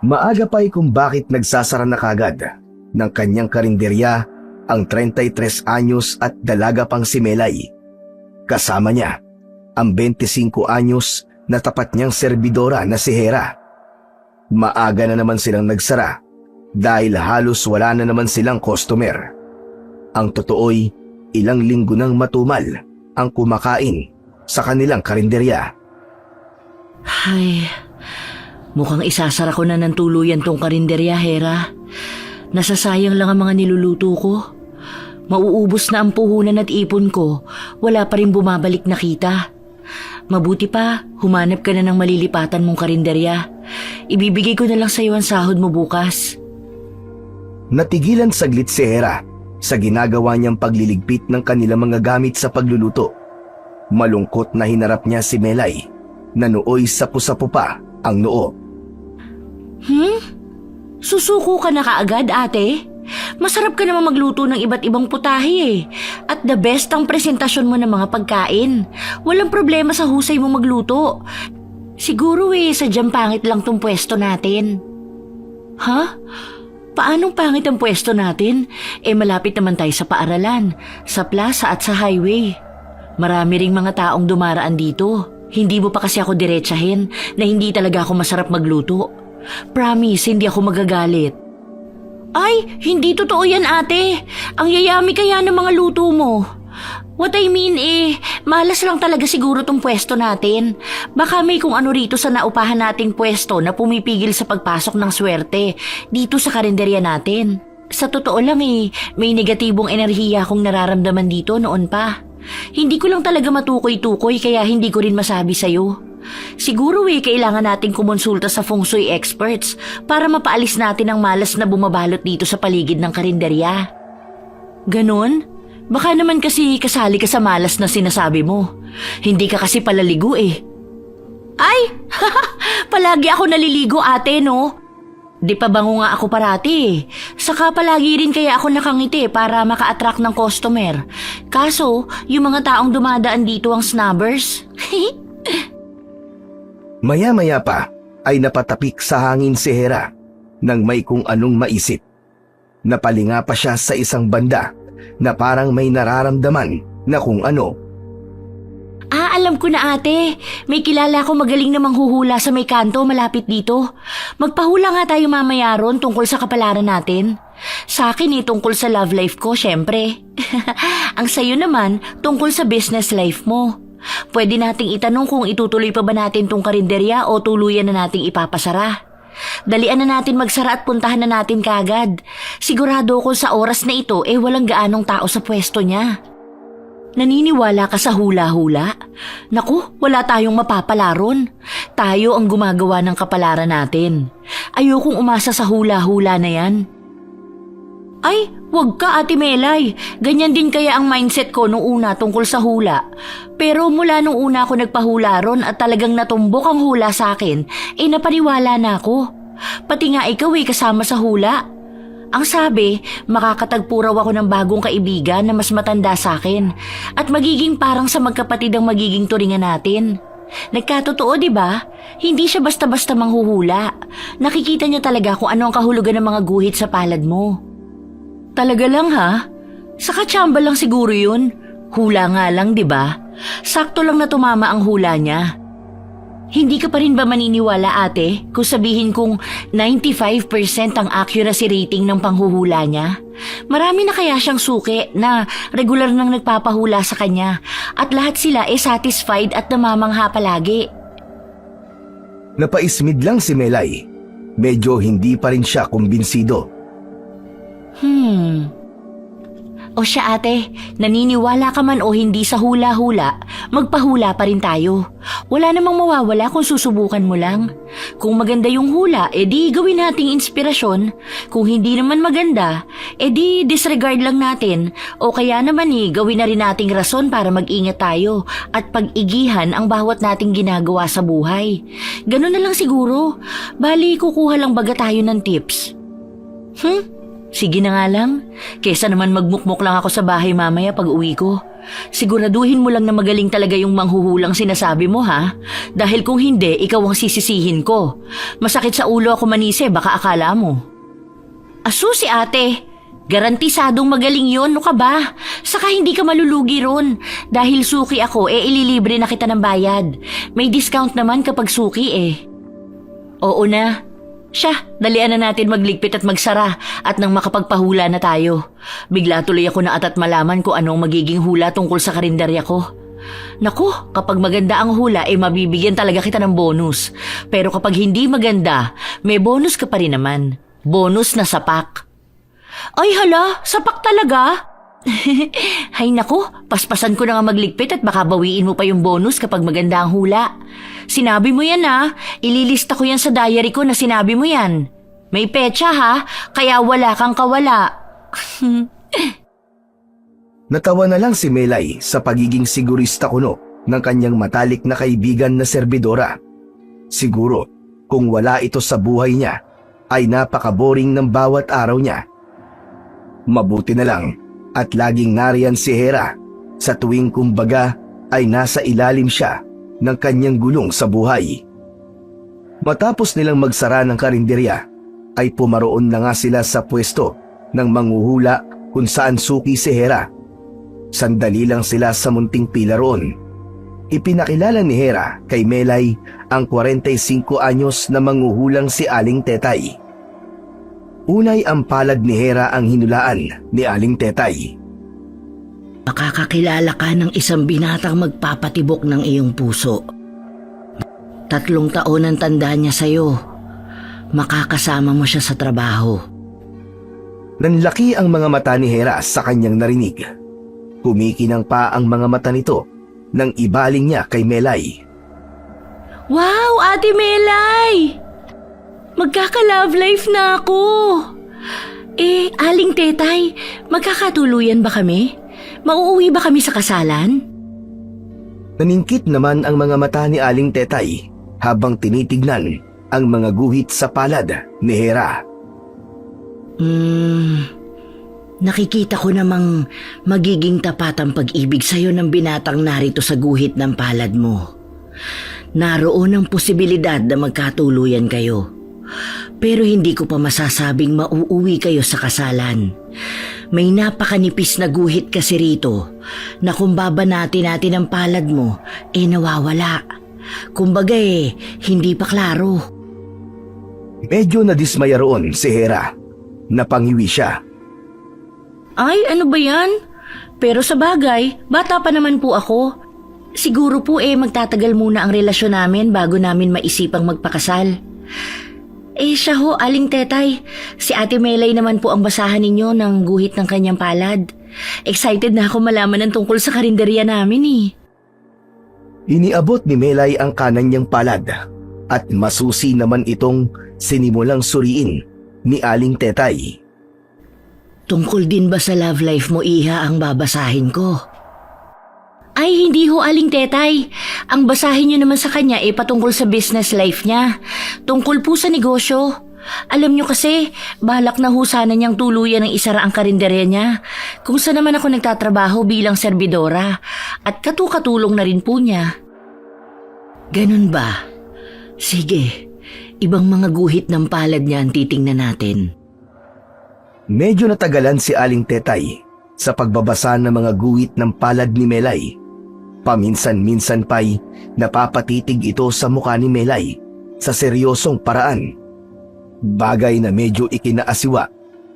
Maaga pa kung bakit nagsasara na kagad ng kanyang karinderya ang 33 anyos at dalaga pang si Melay. Kasama niya ang 25 anyos na tapat niyang serbidora na si Hera. Maaga na naman silang nagsara dahil halos wala na naman silang customer. Ang totoo'y ilang linggo nang matumal ang kumakain sa kanilang karinderya. Ay, mukhang isasara ko na ng tuluyan tong karinderya, Hera. Nasasayang lang ang mga niluluto ko. Mauubos na ang puhunan at ipon ko, wala pa rin bumabalik na kita. Mabuti pa, humanap ka na ng malilipatan mong karinderya. Ibibigay ko na lang sa iyo ang sahod mo bukas. Natigilan saglit si Hera sa ginagawa niyang pagliligpit ng kanilang mga gamit sa pagluluto. Malungkot na hinarap niya si Melay na nooy sapu-sapu pa ang noo. Susuko ka na kaagad, ate? Masarap ka naman magluto ng iba't ibang putahe eh. At the best ang presentasyon mo ng mga pagkain. Walang problema sa husay mo magluto. Siguro sadyang pangit lang tong pwesto natin. Ha? Paanong pangit ang pwesto natin? Malapit naman tayo sa paaralan, sa plaza at sa highway. Marami ring mga taong dumaraan dito. Hindi mo pa kasi ako diretsahin na hindi talaga ako masarap magluto. Promise, hindi ako magagalit. Ay, hindi totoo yan, ate. Ang yayami kaya ng mga luto mo. What I mean malas lang talaga siguro tong pwesto natin. Baka may kung ano rito sa naupahan nating pwesto na pumipigil sa pagpasok ng swerte dito sa karinderya natin. Sa totoo lang may negatibong enerhiya akong nararamdaman dito noon pa. Hindi ko lang talaga matukoy-tukoy kaya hindi ko rin masabi sa'yo. Siguro kailangan nating kumonsulta sa feng shui experts para mapaalis natin ang malas na bumabalot dito sa paligid ng karinderya. Ganon? Baka naman kasi kasali ka sa malas na sinasabi mo. Hindi ka kasi palaligo Ay! Palagi ako naliligo, ate, no? Di pa bango nga ako parati Saka palagi rin kaya ako nakangiti para maka-attract ng customer. Kaso, yung mga taong dumadaan dito ang snubbers. Maya-maya pa ay napatapik sa hangin si Hera nang may kung anong maisip. Napalinga pa siya sa isang banda na parang may nararamdaman na kung ano. Alam ko na, ate. May kilala ko magaling na manghuhula sa may kanto malapit dito. Magpahula nga tayo mamaya ron tungkol sa kapalaran natin. Sa akin tungkol sa love life ko, syempre. Ang sayo naman, tungkol sa business life mo. Pwede nating itanong kung itutuloy pa ba natin tong karinderya o tuluyan na nating ipapasara. Dalian na natin magsara at puntahan na natin kaagad. Sigurado ko sa oras na ito walang gaanong tao sa pwesto niya. Naniniwala ka sa hula-hula? Naku, wala tayong mapapalaron. Tayo ang gumagawa ng kapalaran natin. Ayokong umasa sa hula-hula na yan. Ay, wag ka, Ate Melay. Ganyan din kaya ang mindset ko nung una tungkol sa hula. Pero mula nung una ako nagpahula ron at talagang natumbok ang hula sa akin, napaniwala na ako. Pati nga ikaw kasama sa hula. Ang sabi, makakatagpo raw ako ng bagong kaibigan na mas matanda sa akin at magiging parang sa magkapatid ang magiging turingan natin. Nagkatotoo, di ba? Hindi siya basta-basta manghuhula. Nakikita niya talaga kung ano ang kahulugan ng mga guhit sa palad mo. Talaga lang ha? Saka tsamba lang siguro yun. Hula nga lang, di ba? Sakto lang na tumama ang hula niya. Hindi ka pa rin ba maniniwala, ate, kung sabihin kong 95% ang accuracy rating ng panghuhula niya? Marami na kaya siyang suki na regular nang nagpapahula sa kanya at lahat sila satisfied at namamangha palagi. Napaismid lang si Melay. Medyo hindi pa rin siya kumbinsido. O siya, ate, naniniwala ka man o hindi sa hula-hula, magpahula pa rin tayo. Wala namang mawawala kung susubukan mo lang. Kung maganda yung hula, di gawin nating inspirasyon. Kung hindi naman maganda, di disregard lang natin. O kaya naman gawin na rin nating rason para mag-ingat tayo at pag-igihan ang bawat nating ginagawa sa buhay. Ganun na lang siguro. Bali, kukuha lang baga tayo ng tips. Sige na nga lang. Kesa naman magmukmuk lang ako sa bahay mamaya pag uwi ko. Siguraduhin mo lang na magaling talaga yung manghuhulang sinasabi mo, ha? Dahil kung hindi, ikaw ang sisisihin ko. Masakit sa ulo ako manise, baka akala mo. Asusi ate, garantisadong magaling yon, no ka ba? Saka hindi ka malulugi ron. Dahil suki ako, ililibre na kita ng bayad. May discount naman kapag suki Oo na. Siya, dalian na natin magligpit at magsara at nang makapagpahula na tayo. Bigla tuloy ako na at malaman ko anong magiging hula tungkol sa karinderya ko. Naku, kapag maganda ang hula mabibigyan talaga kita ng bonus. Pero kapag hindi maganda, may bonus ka pa rin naman. Bonus na sapak. Ay hala, sapak talaga? Hay naku, paspasan ko na nga magligpit at baka bawiin mo pa yung bonus kapag maganda ang hula. Sinabi mo yan ililista ko yan sa diary ko na sinabi mo yan. May petsa kaya wala kang kawala. Natawa na lang si Melay sa pagiging sigurista kuno ng kanyang matalik na kaibigan na serbidora. Siguro, kung wala ito sa buhay niya, ay napaka-boring ng bawat araw niya. Mabuti na lang at laging nariyan si Hera sa tuwing kumbaga ay nasa ilalim siya ng kanyang gulong sa buhay. Matapos nilang magsara ng karinderya, ay pumaroon na nga sila sa pwesto ng manghuhula kung saan suki si Hera. Sandali lang sila sa munting pila roon. Ipinakilala ni Hera kay Melay ang 45 anyos na manghuhulang si Aling Tetay. Unay ang palad ni Hera ang hinulaan ni Aling Tetay. Makakakilala ka ng isang binatang magpapatibok ng iyong puso. 3 taon ang tanda niya sa'yo. Makakasama mo siya sa trabaho. Nanlaki ang mga mata ni Hera sa kanyang narinig. Kumikinang pa ang mga mata nito nang ibaling niya kay Melay. Wow, Ate Melay! Magkaka-love life na ako. Aling Tetay, magkakatuluyan ba kami? Mauuwi ba kami sa kasalan? Naningkit naman ang mga mata ni Aling Tetay habang tinitignan ang mga guhit sa palad ni Hera. Nakikita ko namang magiging tapat ang pag-ibig sa'yo ng binatang narito sa guhit ng palad mo. Naroon ang posibilidad na magkatuluyan kayo. Pero hindi ko pa masasabing mauuwi kayo sa kasalan. May napakanipis na guhit kasi rito na kung babanatin natin ang palad mo, nawawala. Kumbaga hindi pa klaro. Medyo nadismaya roon si Hera. Napangiwi siya. Ay, ano ba yan? Pero sa bagay, bata pa naman po ako. Siguro po magtatagal muna ang relasyon namin bago namin maisipang magpakasal. Siya ho, Aling Tetay. Si Ate Melay naman po ang basahan ninyo ng guhit ng kanyang palad. Excited na ako malaman ng tungkol sa karinderya namin Iniabot ni Melay ang kanan niyang palad at masusi naman itong sinimulang suriin ni Aling Tetay. Tungkol din ba sa love life mo, Iha, ang babasahin ko? Ay, hindi ho, Aling Tetay. Ang basahin niyo naman sa kanya patungkol sa business life niya. Tungkol po sa negosyo. Alam niyo kasi, balak na ho sana niyang tuluyan ng isara ang karinderya niya. Kung saan naman ako nagtatrabaho bilang serbidora. At katukatulong na rin po niya. Ganun ba? Sige, ibang mga guhit ng palad niya ang titingnan natin. Medyo natagalan si Aling Tetay sa pagbabasa ng mga guhit ng palad ni Melay. Paminsan-minsan pa'y napapatitig ito sa mukha ni Melay sa seryosong paraan. Bagay na medyo ikinaasiwa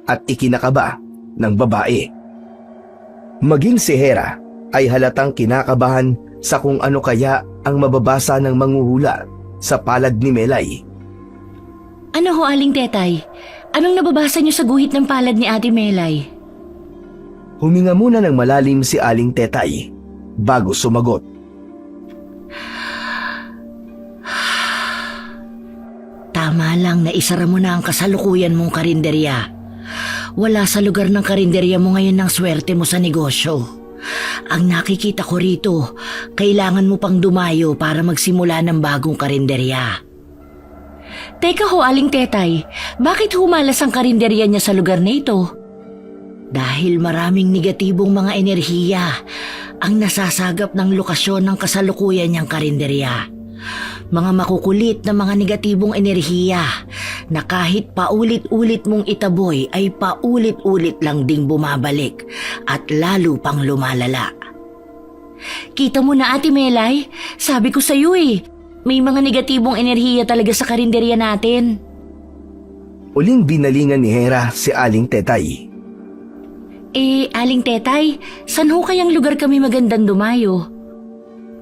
at ikinakaba ng babae. Maging si Hera ay halatang kinakabahan sa kung ano kaya ang mababasa ng manghuhula sa palad ni Melay. Ano ho, Aling Tetay? Anong nababasa niyo sa guhit ng palad ni Ate Melay? Huminga muna ng malalim si Aling Tetay bago sumagot. Tama lang na isara mo na ang kasalukuyan mong karinderya. Wala sa lugar ng karinderya mo ngayon ng swerte mo sa negosyo. Ang nakikita ko rito, kailangan mo pang dumayo para magsimula ng bagong karinderya. Teka ho, Aling Tetay, bakit humalas ang karinderya niya sa lugar na ito? Dahil maraming negatibong mga enerhiya ang nasasagap ng lokasyon ng kasalukuyan niyang karinderya. Mga makukulit na mga negatibong enerhiya na kahit paulit-ulit mong itaboy ay paulit-ulit lang ding bumabalik at lalo pang lumalala. Kita mo na, Ate Melay, sabi ko sa'yo may mga negatibong enerhiya talaga sa karinderya natin. Uling binalingan ni Hera si Aling Tetay. Aling Tetay, saan ho kayang lugar kami magandang dumayo?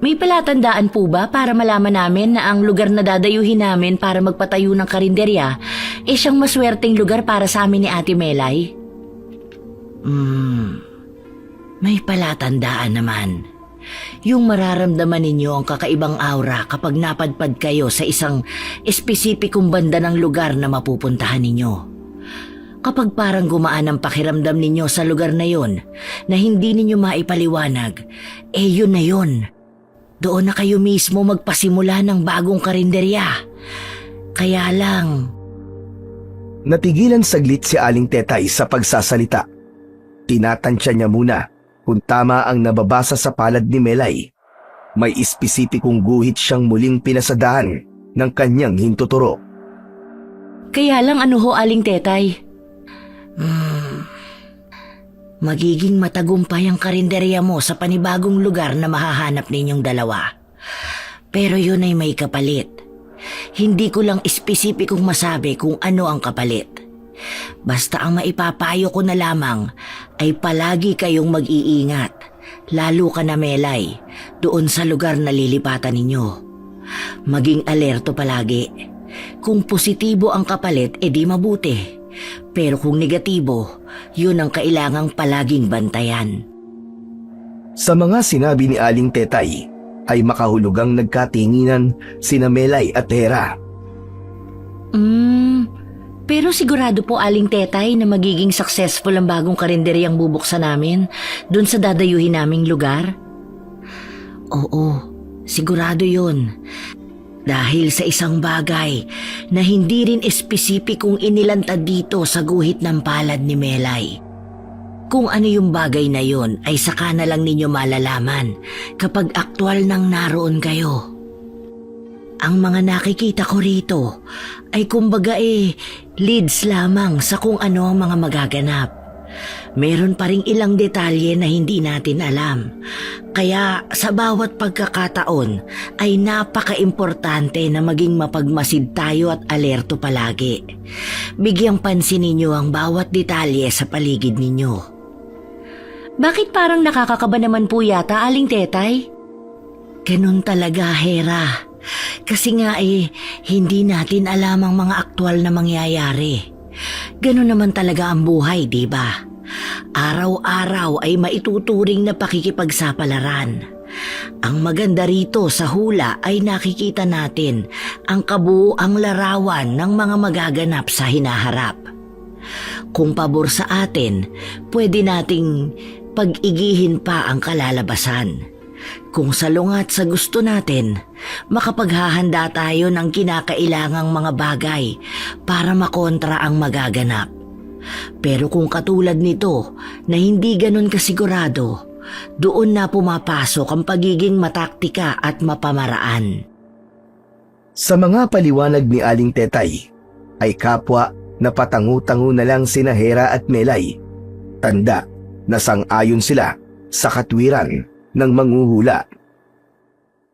May palatandaan po ba para malaman namin na ang lugar na dadayuhin namin para magpatayo ng karinderya siyang maswerteng lugar para sa amin ni Ate Melay? May palatandaan naman. Yung mararamdaman ninyo ang kakaibang aura kapag napadpad kayo sa isang espesipikong banda ng lugar na mapupuntahan ninyo. Kapag parang gumaan ang pakiramdam ninyo sa lugar na yon na hindi ninyo maipaliwanag, yun na yun. Doon na kayo mismo magpasimula ng bagong karinderya. Kaya lang... Natigilan saglit si Aling Tetay sa pagsasalita. Tinatansya niya muna kung tama ang nababasa sa palad ni Melay. May espesipikong guhit siyang muling pinasadahan ng kanyang hintuturo. Kaya lang ano ho, Aling Tetay? Magiging matagumpay ang karinderya mo sa panibagong lugar na mahahanap ninyong dalawa. Pero yun ay may kapalit. Hindi ko lang espesipikong masabi kung ano ang kapalit. Basta ang maipapayo ko na lamang ay palagi kayong mag-iingat, lalo ka na Melay, doon sa lugar na lilipatan ninyo. Maging alerto palagi. Kung positibo ang kapalit, edi mabuti. Pero kung negatibo, yun ang kailangang palaging bantayan. Sa mga sinabi ni Aling Tetay, ay makahulugang nagkatinginan sina Melay at Hera. Pero sigurado po, Aling Tetay, na magiging successful ang bagong karinderyang bubuksan namin dun sa dadayuhin naming lugar? Oo, sigurado yun. Dahil sa isang bagay na hindi rin espesipikong inilantad dito sa guhit ng palad ni Melay. Kung ano yung bagay na yon ay saka na lang ninyo malalaman kapag aktwal nang naroon kayo. Ang mga nakikita ko rito ay kumbaga leads lamang sa kung ano ang mga magaganap. Meron pa ring ilang detalye na hindi natin alam. Kaya sa bawat pagkakataon ay napaka-importante na maging mapagmasid tayo at alerto palagi. Bigyang pansin ninyo ang bawat detalye sa paligid ninyo. Bakit parang nakakakaba naman po yata, Aling Tetay? Ganun talaga, Hera. Kasi nga hindi natin alam ang mga aktwal na mangyayari. Ganun naman talaga ang buhay, di ba? Araw-araw ay maituturing na pakikipagsapalaran. Ang maganda rito sa hula ay nakikita natin ang kabuuang larawan ng mga magaganap sa hinaharap. Kung pabor sa atin, pwede nating pag-igihin pa ang kalalabasan. Kung salungat sa gusto natin, makapaghahanda tayo ng kinakailangang mga bagay para makontra ang magaganap. Pero kung katulad nito na hindi ganun kasigurado, doon na pumapasok ang pagiging mataktika at mapamaraan. Sa mga paliwanag ni Aling Tetay, ay kapwa na patangu-tangu na lang sina Hera at Melay. Tanda na sang-ayon sila sa katwiran ng manghuhula.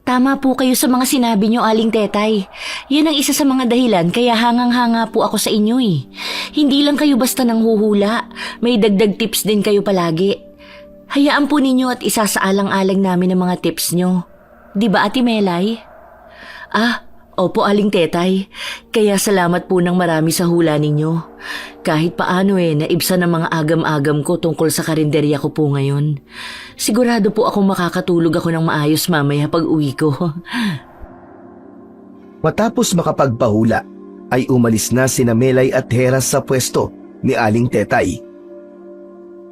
Tama po kayo sa mga sinabi niyo, Aling Tetay. Yan ang isa sa mga dahilan kaya hangang-hanga po ako sa inyo . Hindi lang kayo basta nanghuhula, may dagdag tips din kayo palagi. Hayaan po ninyo at isasaalang-alang namin ang mga tips niyo. Di ba, Ate Melay? Opo, Aling Tetay. Kaya salamat po ng marami sa hula ninyo. Kahit paano naibsan ng mga agam-agam ko tungkol sa karinderya ko po ngayon. Sigurado po akong makakatulog ako ng maayos mamaya pag uwi ko. Matapos makapagpahula, ay umalis na sina Melay at Hera sa pwesto ni Aling Tetay.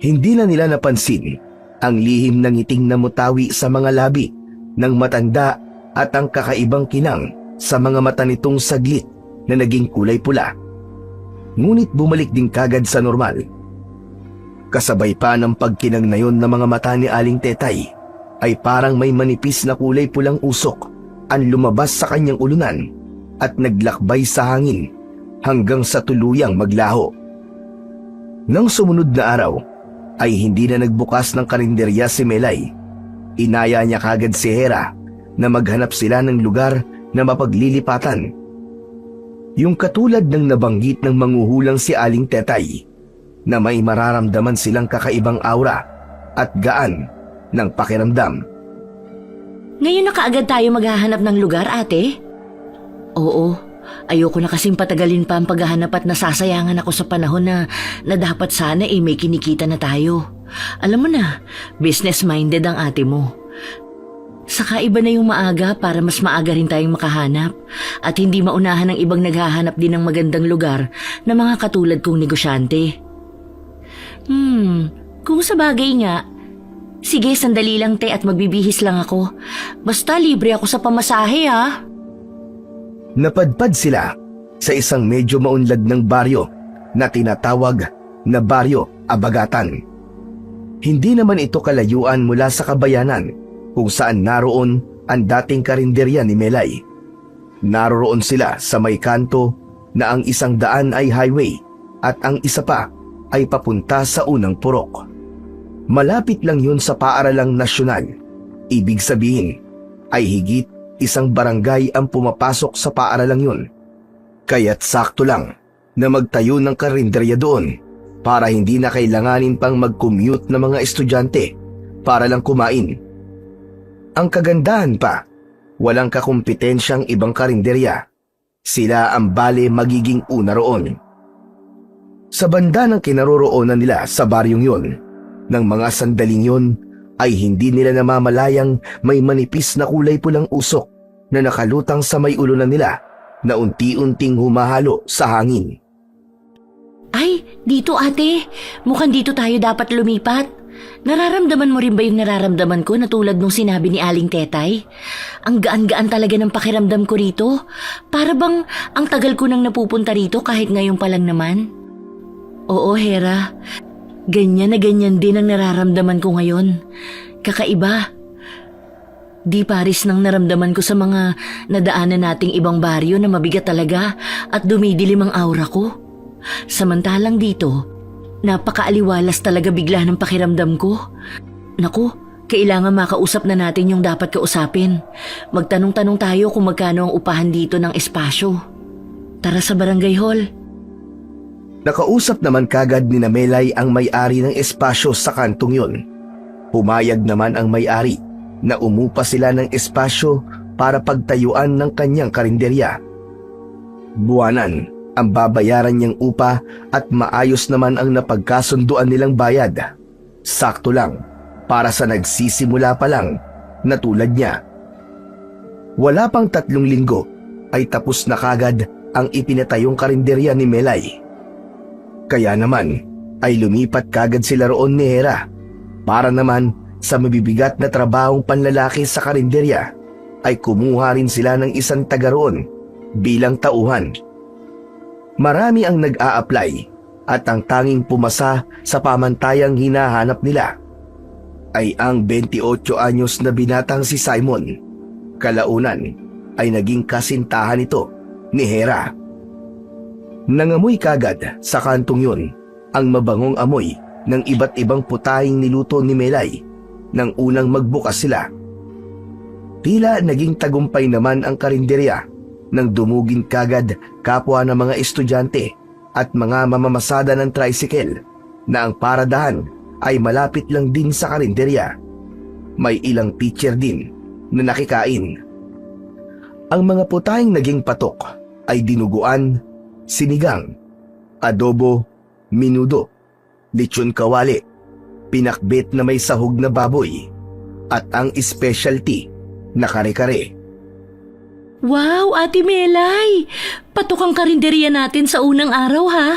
Hindi na nila napansin ang lihim ng ngiting na mutawi sa mga labi ng matanda at ang kakaibang kinang sa mga mata nitong saglit na naging kulay pula. Ngunit bumalik din kagad sa normal. Kasabay pa ng pagkinang na yon ng mga mata ni Aling Tetay ay parang may manipis na kulay pulang usok ang lumabas sa kanyang ulunan at naglakbay sa hangin hanggang sa tuluyang maglaho. Nang sumunod na araw, ay hindi na nagbukas ng karinderya si Melay. Inaya niya kagad si Hera na maghanap sila ng lugar na mapaglilipatan. Yung katulad ng nabanggit ng manghuhulang si Aling Tetay, na may mararamdaman silang kakaibang aura at gaan ng pakiramdam. Ngayon na kaagad tayo maghahanap ng lugar, ate? Oo, ayoko na kasing patagalin pa ang paghahanap at nasasayangan ako sa panahon na dapat sana may kinikita na tayo. Alam mo na, business-minded ang ate mo. Saka iba na yung maaga para mas maaga rin tayong makahanap at hindi maunahan ng ibang naghahanap din ng magandang lugar na mga katulad kong negosyante. Kung sa bagay nga, sige sandali lang te at magbibihis lang ako. Basta libre ako sa pamasahe ha. Napadpad sila sa isang medyo maunlad ng baryo na tinatawag na Baryo Abagatan. Hindi naman ito kalayuan mula sa kabayanan kung saan naroon ang dating karinderya ni Melay. Naroon sila sa may kanto na ang isang daan ay highway at ang isa pa ay papunta sa unang purok. Malapit lang yun sa paaralang nasyonal. Ibig sabihin ay higit isang barangay ang pumapasok sa paaralang yun. Kaya't sakto lang na magtayo ng karinderya doon para hindi na kailanganin pang mag-commute ng mga estudyante para lang kumain. Ang kagandahan pa, walang kakumpetensyang ibang karinderya. Sila ang bale magiging una roon. Sa banda ng kinaroroonan nila sa baryong yon, ng mga sandaling yon ay hindi nila namamalayang may manipis na kulay pulang usok na nakalutang sa may ulunan nila na unti-unting humahalo sa hangin. Ay, dito ate. Mukhang dito tayo dapat lumipat. Nararamdaman mo rin ba yung nararamdaman ko na tulad nung sinabi ni Aling Tetay? Ang gaan-gaan talaga ng pakiramdam ko rito. Para bang ang tagal ko nang napupunta rito kahit ngayon pa lang naman? Oo, Hera. Ganyan na ganyan din ang nararamdaman ko ngayon. Kakaiba. Di paris nang naramdaman ko sa mga nadaanan nating ibang baryo na mabigat talaga at dumidilim ang aura ko. Samantalang dito, napakaaliwalas talaga bigla ng pakiramdam ko. Naku, kailangan makausap na natin yung dapat kausapin. Magtanong-tanong tayo kung magkano ang upahan dito ng espasyo. Tara sa barangay hall. Nakausap naman kagad ni Melay ang may-ari ng espasyo sa kantong yun. Pumayag naman ang may-ari na umupa sila ng espasyo para pagtayuan ng kanyang karinderya. Buwanan ang babayaran niyang upa at maayos naman ang napagkasunduan nilang bayad. Sakto lang para sa nagsisimula pa lang na tulad niya. Wala pang 3 linggo ay tapos na kagad ang ipinatayong karinderya ni Melay. Kaya naman ay lumipat kagad sila roon ni Hera para naman sa mabibigat na trabahong panlalaki sa karinderya ay kumuha rin sila ng isang taga roon bilang tauhan. Marami ang nag-a-apply at ang tanging pumasa sa pamantayang hinahanap nila ay ang 28 anyos na binatang si Simon. Kalaunan ay naging kasintahan ito ni Hera. Nangamoy kagad sa kantong yun ang mabangong amoy ng iba't ibang putahing niluto ni Melay nang unang magbukas sila. Tila naging tagumpay naman ang karinderya nang dumugin kagad kapwa ng mga estudyante at mga mamamasada ng tricycle na ang paradahan ay malapit lang din sa karinderya. May ilang teacher din na nakikain. Ang mga putahing naging patok ay dinuguan, sinigang, adobo, minudo, lechon kawali, pinakbet na may sahog na baboy, at ang specialty na kare-kare. Wow, Ate Melay! Patok ang karinderya natin sa unang araw ha.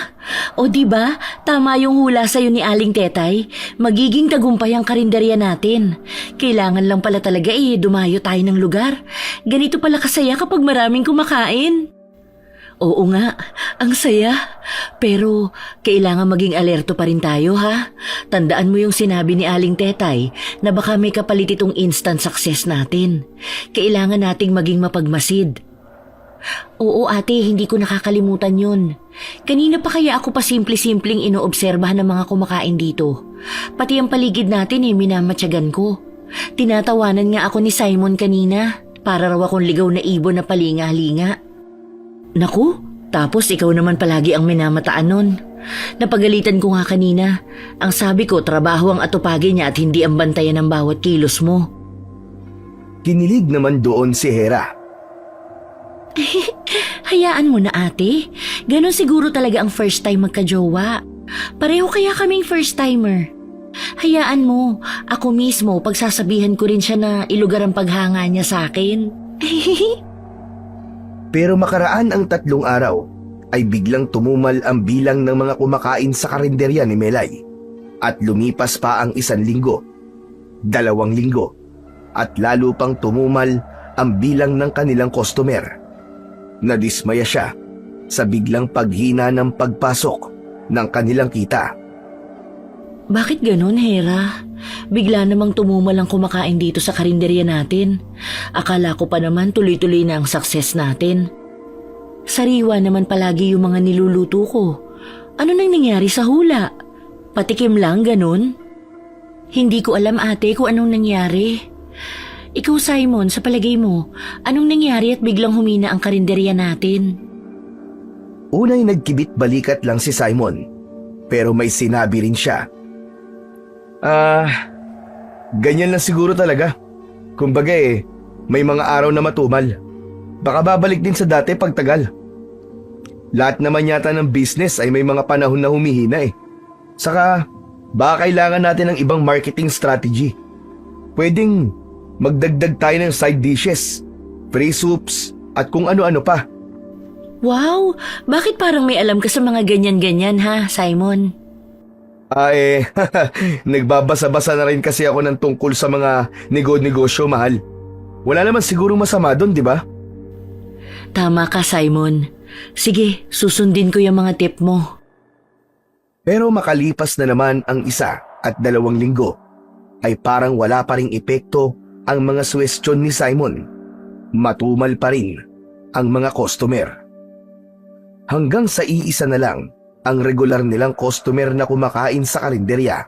O diba, tama yung hula sa'yo ni Aling Tetay. Magiging tagumpay ang karinderya natin. Kailangan lang pala talaga dumayo tayo ng lugar. Ganito pala kasaya kapag maraming kumakain. Oo nga, ang saya. Pero kailangan maging alerto pa rin tayo, ha? Tandaan mo yung sinabi ni Aling Tetay na baka may kapalit itong instant success natin. Kailangan nating maging mapagmasid. Oo ate, hindi ko nakakalimutan yun. Kanina pa kaya ako pa simple-simpleng inoobserbahan ng mga kumakain dito. Pati ang paligid natin minamatyagan ko. Tinatawanan nga ako ni Simon kanina. Para raw akong ligaw na ibon na palinga-linga. Naku, tapos ikaw naman palagi ang minamataan nun. Napagalitan ko nga kanina. Ang sabi ko, trabaho ang atupagin niya at hindi ang bantayan ng bawat kilos mo. Kinilig naman doon si Hera. Hayaan mo na ate. Ganon siguro talaga ang first time magka-jowa. Pareho kaya kaming first timer. Hayaan mo, ako mismo pagsasabihan ko rin siya na ilugar ang paghanga niya sa akin. Pero makaraan ang 3 araw ay biglang tumumal ang bilang ng mga kumakain sa karinderya ni Melay. At lumipas pa ang 1 linggo, 2 linggo, at lalo pang tumumal ang bilang ng kanilang customer. Nadismaya siya sa biglang paghina ng pagpasok ng kanilang kita. Bakit ganun, Hera? Bigla namang tumumal ang kumakain dito sa karinderya natin. Akala ko pa naman tuloy-tuloy na ang success natin. Sariwa naman palagi yung mga niluluto ko. Ano nang nangyari sa hula? Patikim lang, ganun? Hindi ko alam ate kung anong nangyari. Ikaw Simon, sa palagay mo, anong nangyari at biglang humina ang karinderya natin? Unay nagkibit balikat lang si Simon, pero may sinabi rin siya. Ganyan lang siguro talaga. Kumbaga may mga araw na matumal. Baka babalik din sa dati pagtagal. Lahat naman yata ng business ay may mga panahon na humihina Saka, baka kailangan natin ng ibang marketing strategy. Pwedeng magdagdag tayo ng side dishes, free soups, at kung ano-ano pa. Wow! Bakit parang may alam ka sa mga ganyan-ganyan ha, Simon? Nagbabasa-basa na rin kasi ako ng tungkol sa mga negosyo, mahal. Wala naman siguro masama doon, di ba? Tama ka, Simon. Sige, susundin ko yung mga tip mo. Pero makalipas na naman ang 1 at 2 linggo, ay parang wala pa ring epekto ang mga suwestyon ni Simon. Matumal pa rin ang mga customer. Hanggang sa iisa na lang ang regular nilang customer na kumakain sa karinderya.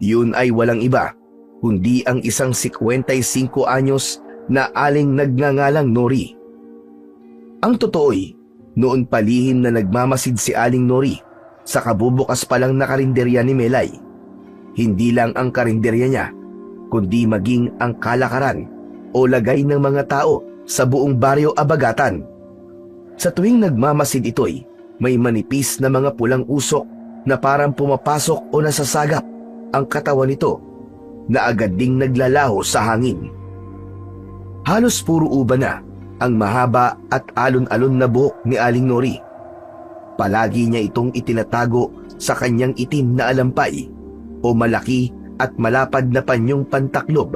Yun ay walang iba, kundi ang isang 55 anyos na aling nagngangalang Nori. Ang totoo'y, noon palihim na nagmamasid si Aling Nori sa kabubukas pa lang na karinderya ni Melay. Hindi lang ang karinderya niya, kundi maging ang kalakaran o lagay ng mga tao sa buong baryo Abagatan. Sa tuwing nagmamasid ito'y may manipis na mga pulang usok na parang pumapasok o nasasagap ang katawan nito na agad ding naglalaho sa hangin. Halos puro uba na ang mahaba at alon-alon na buhok ni Aling Nori. Palagi niya itong itinatago sa kanyang itim na alampay o malaki at malapad na panyong pantaklob.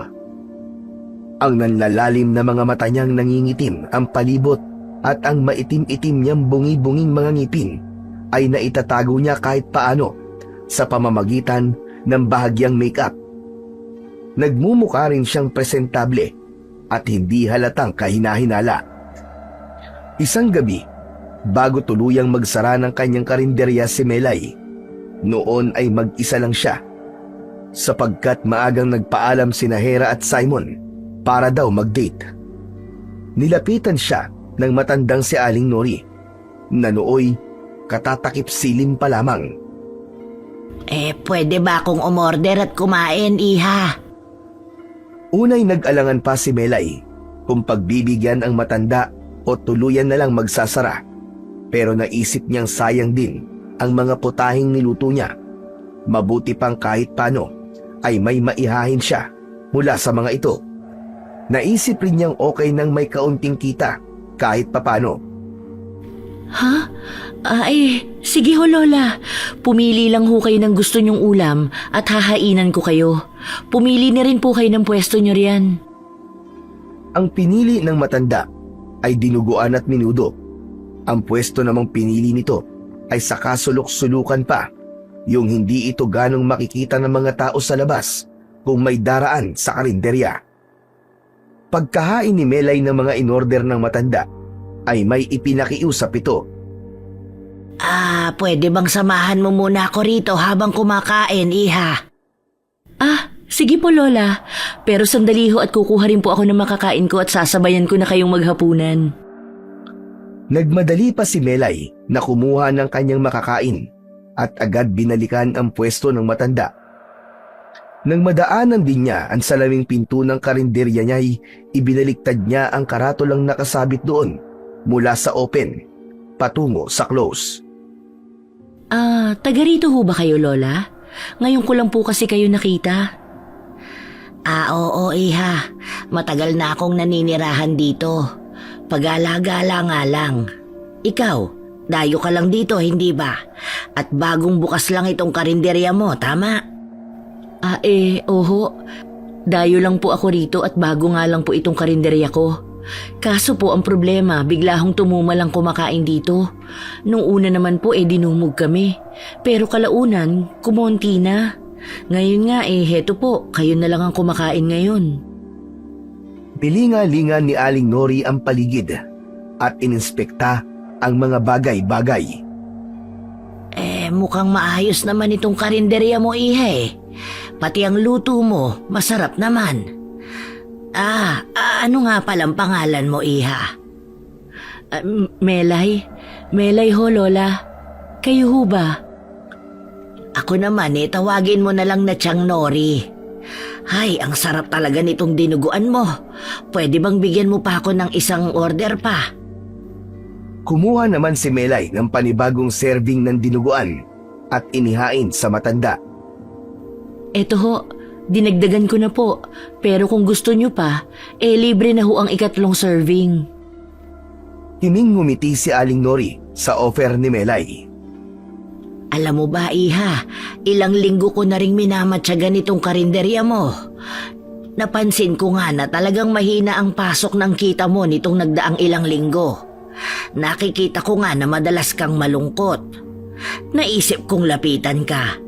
Ang nanlalalim na mga mata niyang nangingitim ang palibot at ang maitim-itim niyang bungi-bunging mga ngipin ay naitatago niya kahit paano sa pamamagitan ng bahagyang make-up. Nagmumukha rin siyang presentable at hindi halatang kahina-hinala. Isang gabi, bago tuluyang magsara ng kanyang karinderya si Melay, noon ay mag-isa lang siya sapagkat maagang nagpaalam sina Hera at Simon para daw mag-date. Nilapitan siya ng matandang si Aling Nori na nooy katatakip silim pa lamang. Pwede ba akong umorder at kumain, iha? Unay nag-alangan pa si Melay kung pagbibigyan ang matanda o tuluyan na lang magsasara. Pero naisip niyang sayang din ang mga putahing niluto niya. Mabuti pang kahit paano ay may maihahin siya mula sa mga ito. Naisip rin niyang okay nang may kaunting kita kahit papano. Ha? Sige ho Lola. Pumili lang ho kayo ng gusto niyong ulam at hahainan ko kayo. Pumili na rin po kayo ng pwesto niyo riyan. Ang pinili ng matanda ay dinuguan at minudo. Ang pwesto namang pinili nito ay sa kasulok-sulukan pa, yung hindi ito ganong makikita ng mga tao sa labas kung may daraan sa karinderya. Pagkahain ni Melay ng mga inorder ng matanda, ay may ipinakiusap ito. Pwede bang samahan mo muna ako rito habang kumakain, iha? Sige po Lola, pero sandali ho at kukuha rin po ako ng makakain ko at sasabayan ko na kayong maghapunan. Nagmadali pa si Melay na kumuha ng kanyang makakain at agad binalikan ang pwesto ng matanda. Nang madaanan din niya ang salaming pinto ng karinderya niya ay ibinaliktad niya ang karatolang nakasabit doon mula sa open patungo sa close. Taga rito ho ba kayo Lola? Ngayon ko lang po kasi kayo nakita. Oo, iha. Matagal na akong naninirahan dito. Pag-alagala nga lang. Ikaw, dayo ka lang dito, hindi ba? At bagong bukas lang itong karinderya mo, tama? Oho. Dayo lang po ako rito at bago nga lang po itong karinderya ko. Kaso po ang problema, bigla hong tumumalang kumakain dito. Nung una naman po dinumog kami. Pero kalaunan, kumonti na. Ngayon nga heto po, kayo na lang ang kumakain ngayon. Bilinga-linga ni Aling Nori ang paligid at ininspekta ang mga bagay-bagay. Mukhang maayos naman itong karinderya mo, iha Pati ang luto mo, masarap naman. Ano nga palang pangalan mo, iha? Melay? Melay ho, Lola. Kayo ho ba? Ako naman tawagin mo na lang na Tiyang Nori. Hay, ang sarap talaga nitong dinuguan mo. Pwede bang bigyan mo pa ako ng isang order pa? Kumuha naman si Melay ng panibagong serving ng dinuguan at inihain sa matanda. Eto ho, dinagdagan ko na po. Pero kung gusto nyo pa, libre na ho ang ikatlong serving. Himing ngumiti si Aling Nori sa offer ni Melay. Alam mo ba, iha, ilang linggo ko na ring minamatyagan itong karinderya mo. Napansin ko nga na talagang mahina ang pasok ng kita mo nitong nagdaang ilang linggo. Nakikita ko nga na madalas kang malungkot. Naisip kong lapitan ka.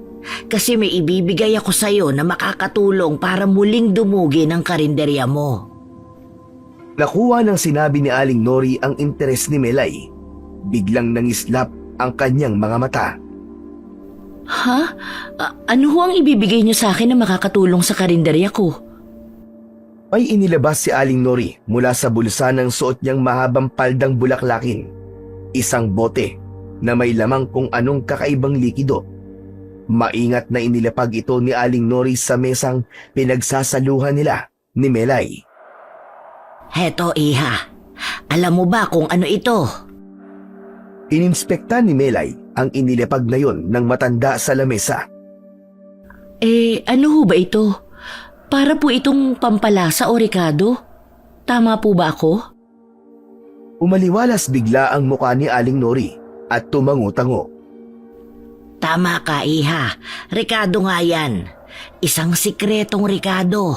Kasi may ibibigay ako sa'yo na makakatulong para muling dumugi ng karinderya mo. Nakuha ng sinabi ni Aling Nori ang interes ni Melay. Biglang nangislap ang kanyang mga mata. Ha? Ano ho ang ibibigay niyo sa akin na makakatulong sa karinderya ko? May inilabas si Aling Nori mula sa bulsa ng suot niyang mahabang paldang bulaklakin. Isang bote na may lamang kung anong kakaibang likido. Maingat na inilapag ito ni Aling Nori sa mesang pinagsasaluhan nila ni Melay. Heto, iha. Alam mo ba kung ano ito? Ininspekta ni Melay ang inilapag na yon ng matanda sa lamesa. Ano ho ba ito? Para po itong pampalasa o rekado? Tama po ba ako? Umaliwalas bigla ang mukha ni Aling Nori at tumango-tango. Tama ka, iha. Rekado nga yan. Isang sikretong rekado.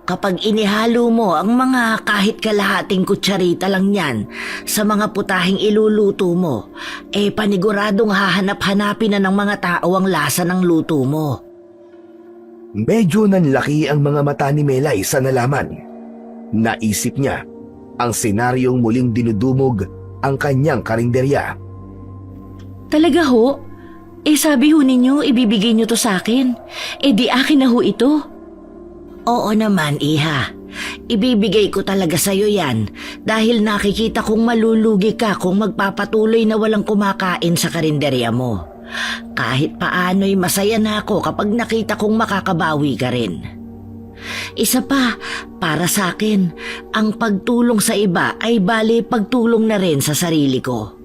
Kapag inihalo mo ang mga kahit kalahating kutsarita lang yan sa mga putahing iluluto mo, paniguradong hahanap-hanapin na ng mga tao ang lasa ng luto mo. Medyo nanlaki ang mga mata ni Melay sa nalaman. Naisip niya ang senaryong muling dinudumog ang kanyang karinderya. Talaga ho? Sabi ho ninyo, ibibigay nyo to sa akin. Di akin na ho ito. Oo naman, iha. Ibibigay ko talaga sa'yo yan dahil nakikita kong malulugi ka kung magpapatuloy na walang kumakain sa karinderya mo. Kahit paano'y masaya na ako kapag nakita kong makakabawi ka rin. Isa pa, para sa akin, ang pagtulong sa iba ay bali pagtulong na rin sa sarili ko.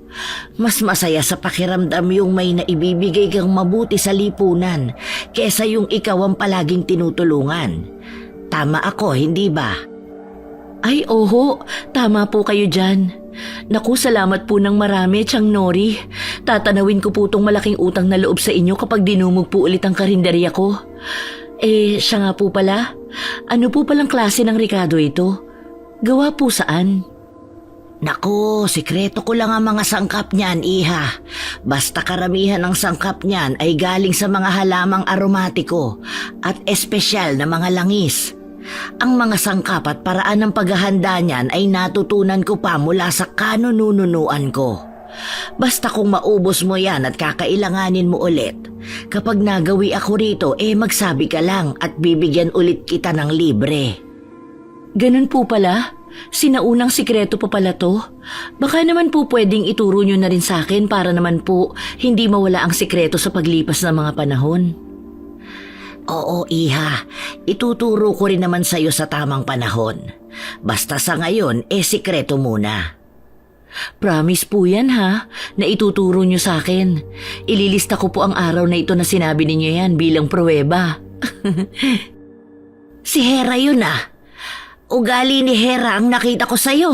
Mas masaya sa pakiramdam yung may naibibigay kang mabuti sa lipunan kesa yung ikaw ang palaging tinutulungan. Tama ako, hindi ba? Ay, oho. Tama po kayo dyan. Naku, salamat po ng marami, Tiyang Nori. Tatanawin ko po tong malaking utang na loob sa inyo kapag dinumog po ulit ang karinderya ko. Siya nga po pala. Ano po palang klase ng rekado ito? Gawa po saan? Naku, sikreto ko lang ang mga sangkap niyan, iha. Basta karamihan ng sangkap niyan ay galing sa mga halamang aromatiko at espesyal na mga langis. Ang mga sangkap at paraan ng paghahanda niyan ay natutunan ko pa mula sa kanununuan ko. Basta kung maubos mo yan at kakailanganin mo ulit, kapag nagawi ako rito, magsabi ka lang at bibigyan ulit kita ng libre. Ganun po pala? Sinaunang sikreto po pala to? Baka naman po pwedeng ituro nyo na rin sa akin para naman po hindi mawala ang sikreto sa paglipas ng mga panahon. Oo, iha. Ituturo ko rin naman sa'yo sa tamang panahon. Basta sa ngayon, sikreto muna. Promise po yan ha, na ituturo nyo sa akin. Ililista ko po ang araw na ito na sinabi ninyo yan bilang pruweba. Si Hera yun ah. Ugali ni Hera ang nakita ko sa'yo.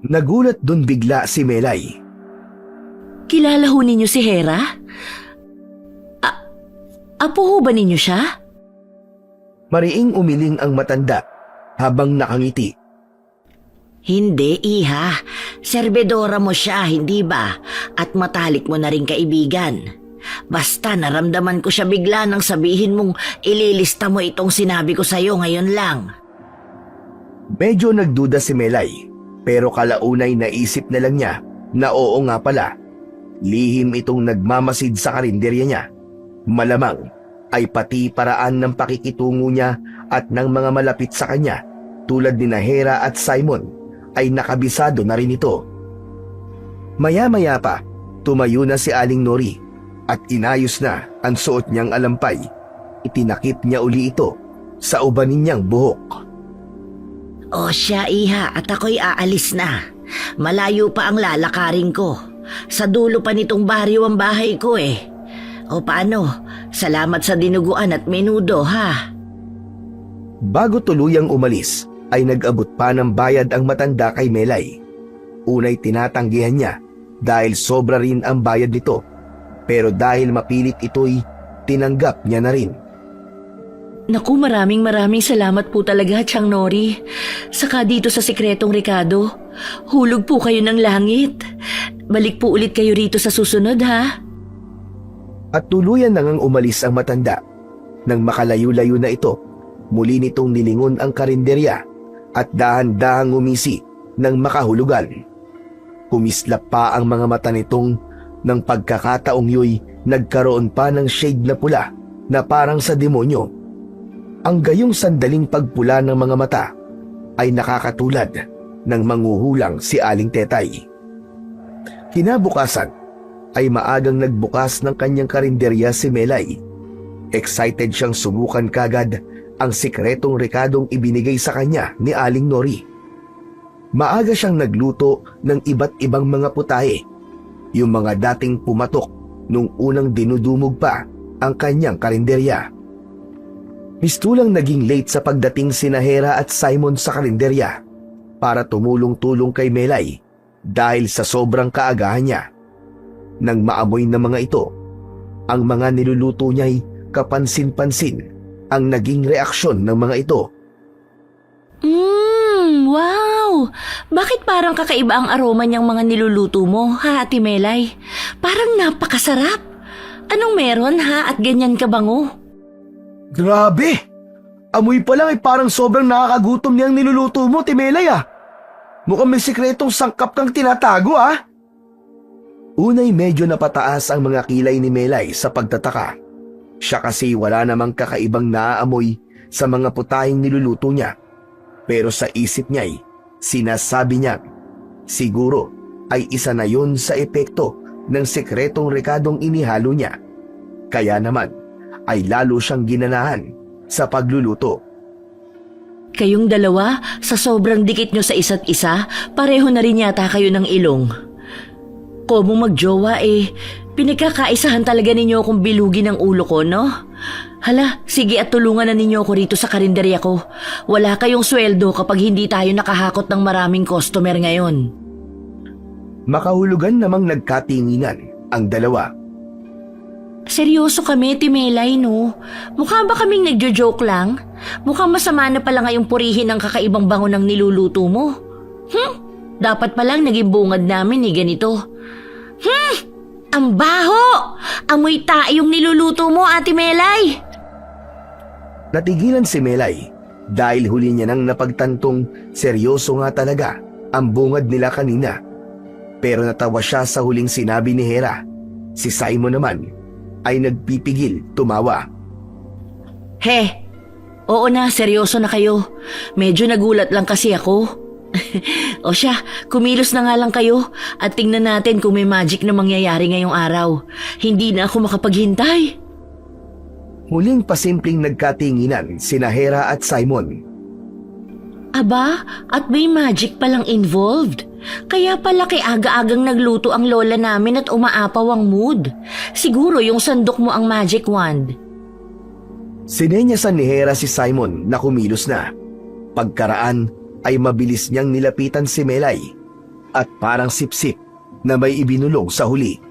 Nagulat dun bigla si Melay. Kilala ho ninyo si Hera? Apo ho ba ninyo siya? Mariing umiling ang matanda habang nakangiti. Hindi, iha. Serbedora mo siya, hindi ba? At matalik mo na rin kaibigan. Basta naramdaman ko siya bigla nang sabihin mong ililista mo itong sinabi ko sa'yo ngayon lang. Medyo nagduda si Melay, pero kalaunay naisip na lang niya na oo nga pala. Lihim itong nagmamasid sa karinderya niya. Malamang ay pati paraan ng pakikitungo niya at ng mga malapit sa kanya tulad ni Hera at Simon ay nakabisado na rin ito. Maya-maya pa, tumayo na si Aling Nori at inayos na ang suot niyang alampay. Itinakip niya uli ito sa ubanin niyang buhok. O siya, iha, at ako'y aalis na. Malayo pa ang lalakarin ko. Sa dulo pa nitong baryo ang bahay ko eh. O paano? Salamat sa dinuguan at menudo, ha? Bago tuluyang umalis, ay nag-abot pa ng bayad ang matanda kay Melay. Unay tinatanggihan niya dahil sobra rin ang bayad nito. Pero dahil mapilit ito'y tinanggap niya na rin. Naku, maraming salamat po talaga, Chang Nori. Saka dito sa Sikretong Ricardo, hulog po kayo ng langit. Balik po ulit kayo rito sa susunod, ha? At tuluyan na ngang umalis ang matanda. Nang makalayo-layo na ito, muli nitong nilingon ang karinderya at dahan-dahang umisi ng makahulugan. Kumislap pa ang mga mata nitong nang pagkakataong yo'y nagkaroon pa ng shade na pula na parang sa demonyo. Ang gayong sandaling pagpula ng mga mata ay nakakatulad ng manghuhulang si Aling Tetay. Kinabukasan ay maagang nagbukas ng kanyang karinderya si Melay. Excited siyang subukan kagad ang sikretong rekadong ibinigay sa kanya ni Aling Nori. Maaga siyang nagluto ng iba't ibang mga putahe, yung mga dating pumatok nung unang dinudumog pa ang kanyang karinderya. Mistulang naging late sa pagdating sina Hera at Simon sa karinderya para tumulong-tulong kay Melay dahil sa sobrang kaagahan niya. Nang maamoy ng mga ito, ang mga niluluto niya'y kapansin-pansin ang naging reaksyon ng mga ito. Wow! Bakit parang kakaiba ang aroma niyang mga niluluto mo, ha, Ate Melay? Parang napakasarap. Anong meron, ha, at ganyan kabango? Grabe! Amoy pa lang ay parang sobrang nakakagutom niyang niluluto mo, Timelay ah. Mukhang may sikretong sangkap kang tinatago ah. Unay medyo napataas ang mga kilay ni Melay sa pagtataka. Siya kasi wala namang kakaibang naaamoy sa mga putahing niluluto niya. Pero sa isip niya'y sinasabi niya, siguro ay isa na yun sa epekto ng sikretong rekadong inihalo niya. Kaya naman ay lalo siyang ginanahan sa pagluluto. Kayong dalawa, sa sobrang dikit nyo sa isa't isa, pareho na rin yata kayo ng ilong. Komong magjowa pinagkakaisahan talaga ninyo akong bilugin ng ulo ko, no? Hala, sige at tulungan na ninyo ako rito sa karinderya ko. Wala kayong sweldo kapag hindi tayo nakahakot ng maraming customer ngayon. Makahulugan namang nagkatinginan ang dalawa. Seryoso kami, Timelay, no? Mukha ba kaming nagjo-joke lang? Mukhang masama na pala ngayong purihin ang kakaibang bango ng niluluto mo. Dapat palang naging bungad namin ganito. Ang baho! Amoy tae yung niluluto mo, Ate Melay! Natigilan si Melay dahil huli niya nang napagtantong seryoso nga talaga ang bungad nila kanina. Pero natawa siya sa huling sinabi ni Hera. Si Simon naman ay nagpipigil tumawa. Oo na, seryoso na kayo. Medyo nagulat lang kasi ako. O siya, kumilos na nga lang kayo at tingnan natin kung may magic na mangyayari ngayong araw. Hindi na ako makapaghintay. Huling pasimpleng nagkatinginan sina Hera at Simon. Aba, at may magic palang involved. Kaya pala kay aga-agang nagluto ang lola namin at umaapaw ang mood. Siguro yung sandok mo ang magic wand. Sinenyasan ni Hera si Simon na kumilos na. Pagkaraan ay mabilis niyang nilapitan si Melay at parang sipsip na may ibinulong sa huli.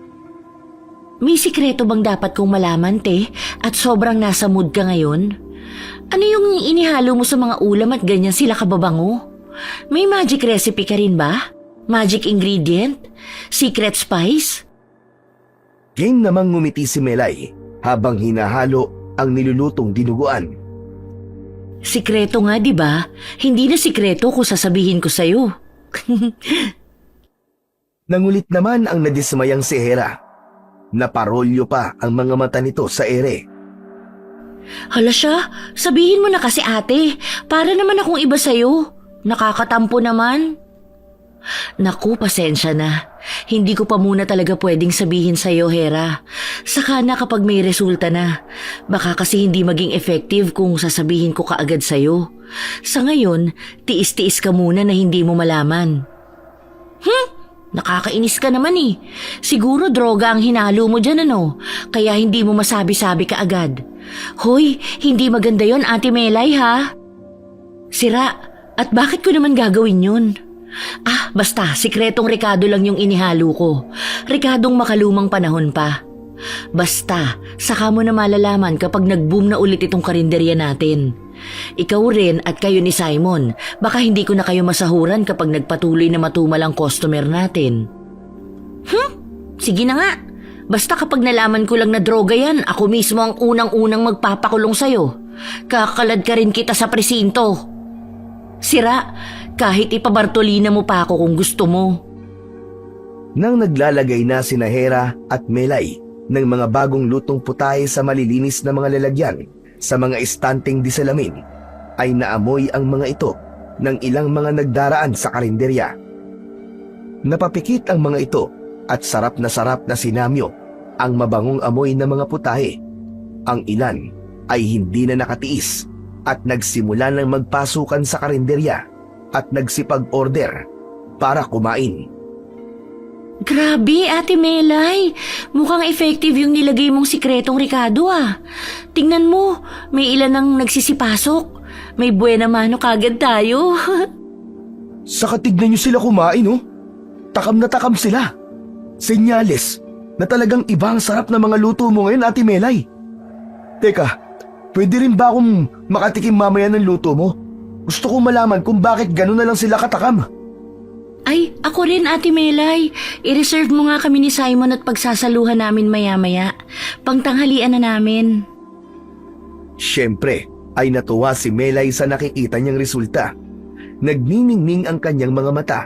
May sikreto bang dapat kong malaman, te? At sobrang nasa mood ka ngayon? Ano yung inihalo mo sa mga ulam at ganyan sila kababango? May magic recipe ka rin ba? Magic ingredient? Secret spice? Game namang ngumiti si Melay habang hinahalo ang nilulutong dinuguan. Sikreto nga, di ba? Hindi na sikreto kung sasabihin ko sa'yo. Nangulit naman ang nadismayang si Hera. Naparolyo pa ang mga mata nito sa ere. Hala siya, sabihin mo na kasi ate, para naman akong iba sa'yo. Nakakatampo naman. Naku, pasensya na. Hindi ko pa muna talaga pwedeng sabihin sa'yo, Hera. Saka na kapag may resulta na. Baka kasi hindi maging effective kung sasabihin ko kaagad sa'yo. Sa ngayon, tiis-tiis ka muna na hindi mo malaman. Nakakainis ka naman eh. Siguro droga ang hinalo mo dyan ano, kaya hindi mo masabi-sabi kaagad. Hoy, hindi maganda yon, Ate Melay ha? Sira, at bakit ko naman gagawin yun? Basta, sikretong rekado lang yung inihalo ko. Rekadong makalumang panahon pa. Basta, saka mo na malalaman kapag nag-boom na ulit itong karinderya natin. Ikaw rin at kayo ni Simon, baka hindi ko na kayo masahuran kapag nagpatuloy na matumal ang customer natin. Sige na nga. Basta kapag nalaman ko lang na droga yan, ako mismo ang unang-unang magpapakulong sa'yo. Kakalad ka rin kita sa presinto. Sira, kahit ipabartolina mo pa ako kung gusto mo. Nang naglalagay na sina Hera at Melay ng mga bagong lutong putahe sa malilinis na mga lalagyan sa mga estanteng di salamin, ay naamoy ang mga ito ng ilang mga nagdaraan sa karinderya. Napapikit ang mga ito at sarap na sinamyo ang mabangong amoy ng mga putahe. Ang ilan ay hindi na nakatiis at nagsimula ng magpasukan sa karinderya at nagsipag-order para kumain. Grabe, Ate Melay. Mukhang effective yung nilagay mong sikretong rekado Tingnan mo, may ilan ang nagsisipasok. May buena mano kagad tayo. Saka tignan niyo sila kumain, oh. Takam na takam sila. Senyales na talagang iba ang sarap ng mga luto mo ngayon, Ate Melay. Teka, pwede rin ba akong makatikim mamaya ng luto mo? Gusto ko malaman kung bakit gano'n na lang sila katakam. Ay, ako rin, Ate Melay. I-reserve mo nga kami ni Simon at pagsasaluhan namin maya-maya. Pangtanghalian na namin. Siyempre, ay natuwa si Melay sa nakikita niyang resulta. Nagniningning ang kanyang mga mata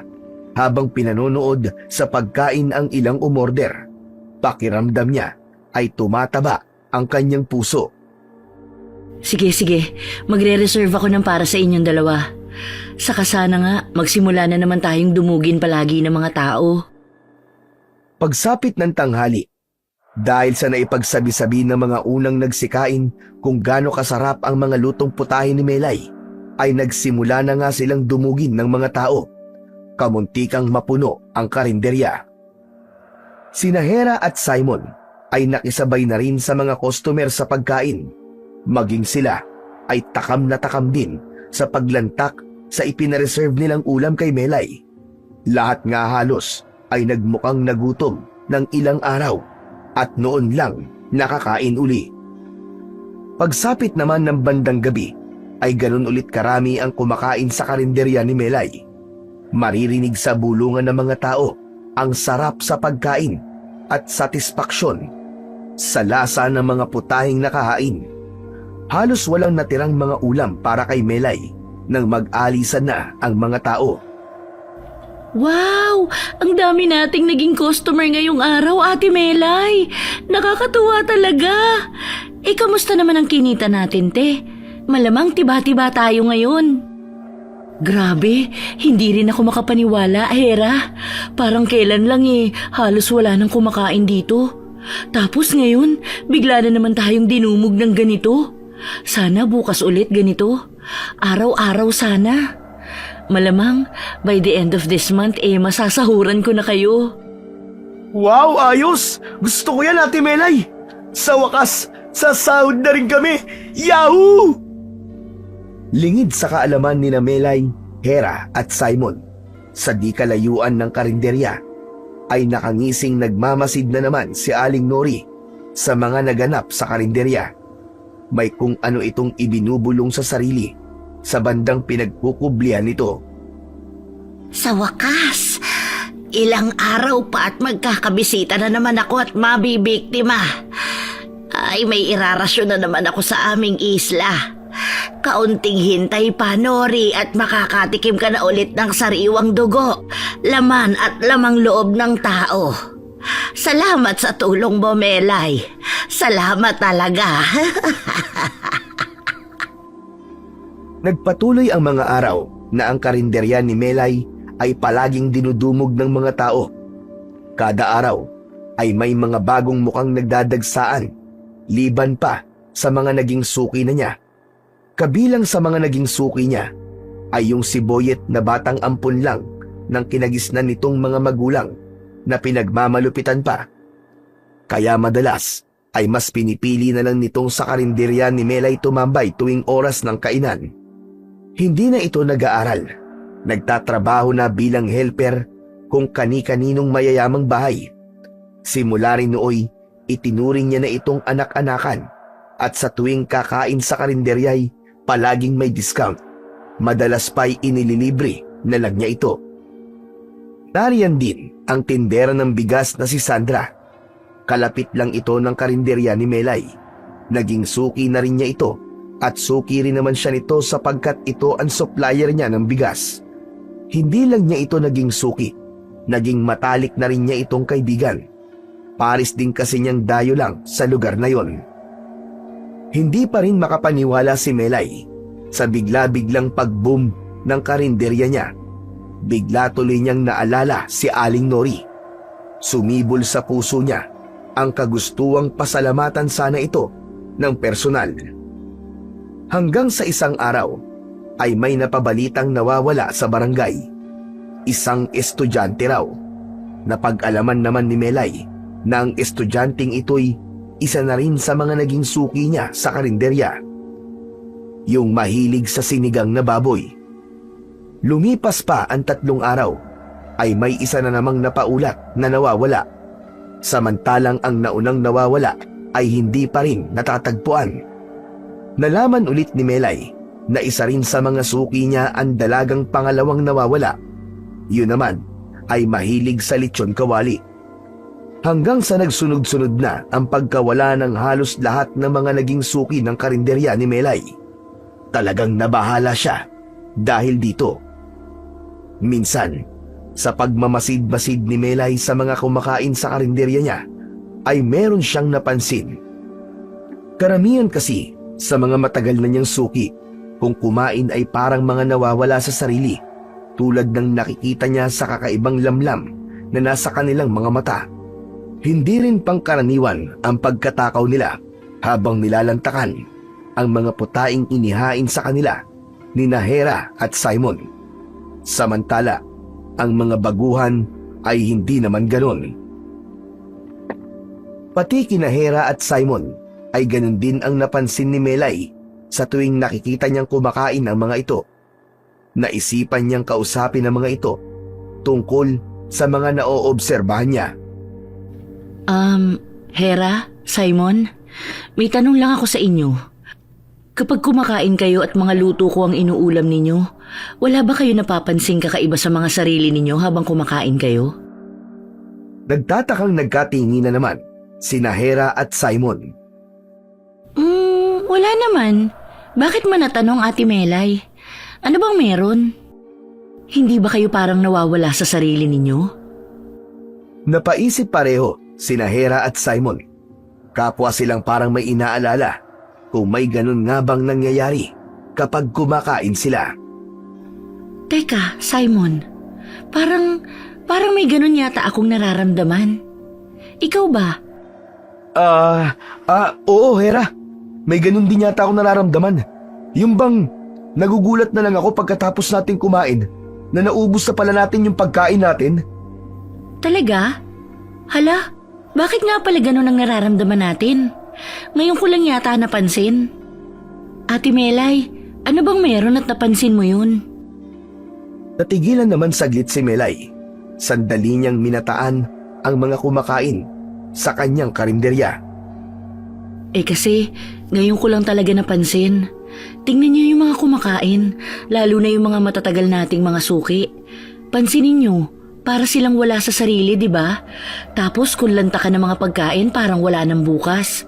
habang pinanonood sa pagkain ang ilang umorder. Pakiramdam niya ay tumataba ang kanyang puso. Sige. Magre-reserve ako ng para sa inyong dalawa. Saka sana nga, magsimula na naman tayong dumugin palagi ng mga tao. Pagsapit ng tanghali, dahil sa naipagsabi-sabi ng mga unang nagsikain kung gaano kasarap ang mga lutong putahe ni Melay, ay nagsimula na nga silang dumugin ng mga tao. Kamuntikang mapuno ang karinderya. Sina Hera at Simon ay nakisabay na rin sa mga customer sa pagkain. Maging sila ay takam na takam din sa paglantak sa ipinareserve nilang ulam kay Melay. Lahat nga halos ay nagmukhang nagutom ng ilang araw at noon lang nakakain uli. Pagsapit naman ng bandang gabi, ay ganun ulit karami ang kumakain sa karinderya ni Melay. Maririnig sa bulungan ng mga tao ang sarap sa pagkain at satisfaksyon sa lasa ng mga putahing nakahain. Halos walang natirang mga ulam para kay Melay nang mag-alisan na ang mga tao. Wow! Ang dami nating naging customer ngayong araw, Ate Melay. Nakakatuwa talaga. Kamusta naman ang kinita natin, te? Malamang tiba-tiba tayo ngayon. Grabe, hindi rin ako makapaniwala, Hera. Parang kailan lang halos wala nang kumakain dito. Tapos ngayon, bigla na naman tayong dinumog ng ganito. Sana bukas ulit ganito. Araw-araw sana. Malamang, by the end of this month, masasahuran ko na kayo. Wow, ayos! Gusto ko yan, Ate Melay! Sa wakas, sasahod na rin kami! Yahoo! Lingid sa kaalaman ni Melay, Hera at Simon, sa di kalayuan ng karinderya, ay nakangising nagmamasid na naman si Aling Nori sa mga naganap sa karinderya. May kung ano itong ibinubulong sa sarili sa bandang pinagkukublihan nito. Sa wakas, ilang araw pa at magkakabisita na naman ako at mabibiktima. Ay, may irarasyon na naman ako sa aming isla. Kaunting hintay pa, Nori, at makakatikim ka na ulit ng sariwang dugo, laman at lamang loob ng tao. Salamat sa tulong mo, Melay. Salamat talaga. Nagpatuloy ang mga araw na ang karinderya ni Melay ay palaging dinudumog ng mga tao. Kada araw ay may mga bagong mukhang nagdadagsaan, liban pa sa mga naging suki na niya. Kabilang sa mga naging suki niya ay yung si Boyet na batang ampun lang ng kinagisnan nitong mga magulang na pinagmamalupitan pa. Kaya madalas ay mas pinipili na lang nitong sa karinderya ni Melay tumambay tuwing oras ng kainan. Hindi na ito nag-aaral. Nagtatrabaho na bilang helper kung kani-kaninong mayayamang bahay. Simula rin nooy, itinuring niya na itong anak-anakan at sa tuwing kakain sa karinderya'y palaging may discount. Madalas pa'y inililibre na lang niya ito. Nariyan din ang tindera ng bigas na si Sandra. Kalapit lang ito ng karinderya ni Melay. Naging suki na rin niya ito at suki rin naman siya nito sapagkat ito ang supplier niya ng bigas. Hindi lang niya ito naging suki, naging matalik na rin niya itong kaibigan. Paris din kasi niyang dayo lang sa lugar na yon. Hindi pa rin makapaniwala si Melay sa bigla-biglang pag-boom ng karinderya niya. Bigla tuloy niyang naalala si Aling Nori. Sumibol sa puso niya ang kagustuang pasalamatan sana ito ng personal. Hanggang sa isang araw ay may napabalitang nawawala sa barangay. Isang estudyante raw. Napag-alaman naman ni Melay na ang estudyanteng ito'y isa na rin sa mga naging suki niya sa karinderya. Yung mahilig sa sinigang na baboy. Lumipas pa ang 3 araw ay may isa na namang napaulat na nawawala. Samantalang ang naunang nawawala ay hindi pa rin natatagpuan. Nalaman ulit ni Melay na isa rin sa mga suki niya ang dalagang pangalawang nawawala. Yun naman ay mahilig sa lechon kawali. Hanggang sa nagsunod-sunod na ang pagkawala ng halos lahat ng mga naging suki ng karinderya ni Melay. Talagang nabahala siya dahil dito. Minsan, sa pagmamasid-masid ni Melay sa mga kumakain sa karinderya niya, ay meron siyang napansin. Karamihan kasi sa mga matagal na niyang suki, kung kumain ay parang mga nawawala sa sarili, tulad ng nakikita niya sa kakaibang lamlam na nasa kanilang mga mata. Hindi rin pangkaraniwan ang pagkatakaw nila habang nilalantakan ang mga putaing inihain sa kanila ni Hera at Simon. Samantala, ang mga baguhan ay hindi naman ganon. Pati kina Hera at Simon ay ganon din ang napansin ni Melay sa tuwing nakikita niyang kumakain ang mga ito. Naisipan niyang kausapin ang mga ito tungkol sa mga naoobserbahan niya. Hera? Simon, may tanong lang ako sa inyo. Kapag kumakain kayo at mga luto ko ang inuulam ninyo, wala ba kayo napapansing kakaiba sa mga sarili ninyo habang kumakain kayo? Nagtatakang nagkatinginan naman sina Hera at Simon. Wala naman. Bakit man natanong, Ate Melay? Ano bang meron? Hindi ba kayo parang nawawala sa sarili ninyo? Napaisip pareho sina Hera at Simon. Kapwa silang parang may inaalala kung may ganun nga bang nangyayari kapag kumakain sila. Teka, Simon. Parang may ganun yata akong nararamdaman. Ikaw ba? Oo Hera. May ganun din yata akong nararamdaman. Yung bang nagugulat na lang ako pagkatapos natin kumain na naubos na pala natin yung pagkain natin. Talaga? Hala, bakit nga pala ganun ang nararamdaman natin? Ngayon ko lang yata napansin. Ate Melay, ano bang meron at napansin mo yun? Natigilan naman saglit si Melay. Sandali niyang minataan ang mga kumakain sa kanyang karinderya. Kasi, ngayon ko lang talaga napansin. Tingnan niyo yung mga kumakain, lalo na yung mga matatagal nating mga suki. Pansinin niyo, para silang wala sa sarili, di ba? Tapos kung lanta ka ng mga pagkain, parang wala nang bukas.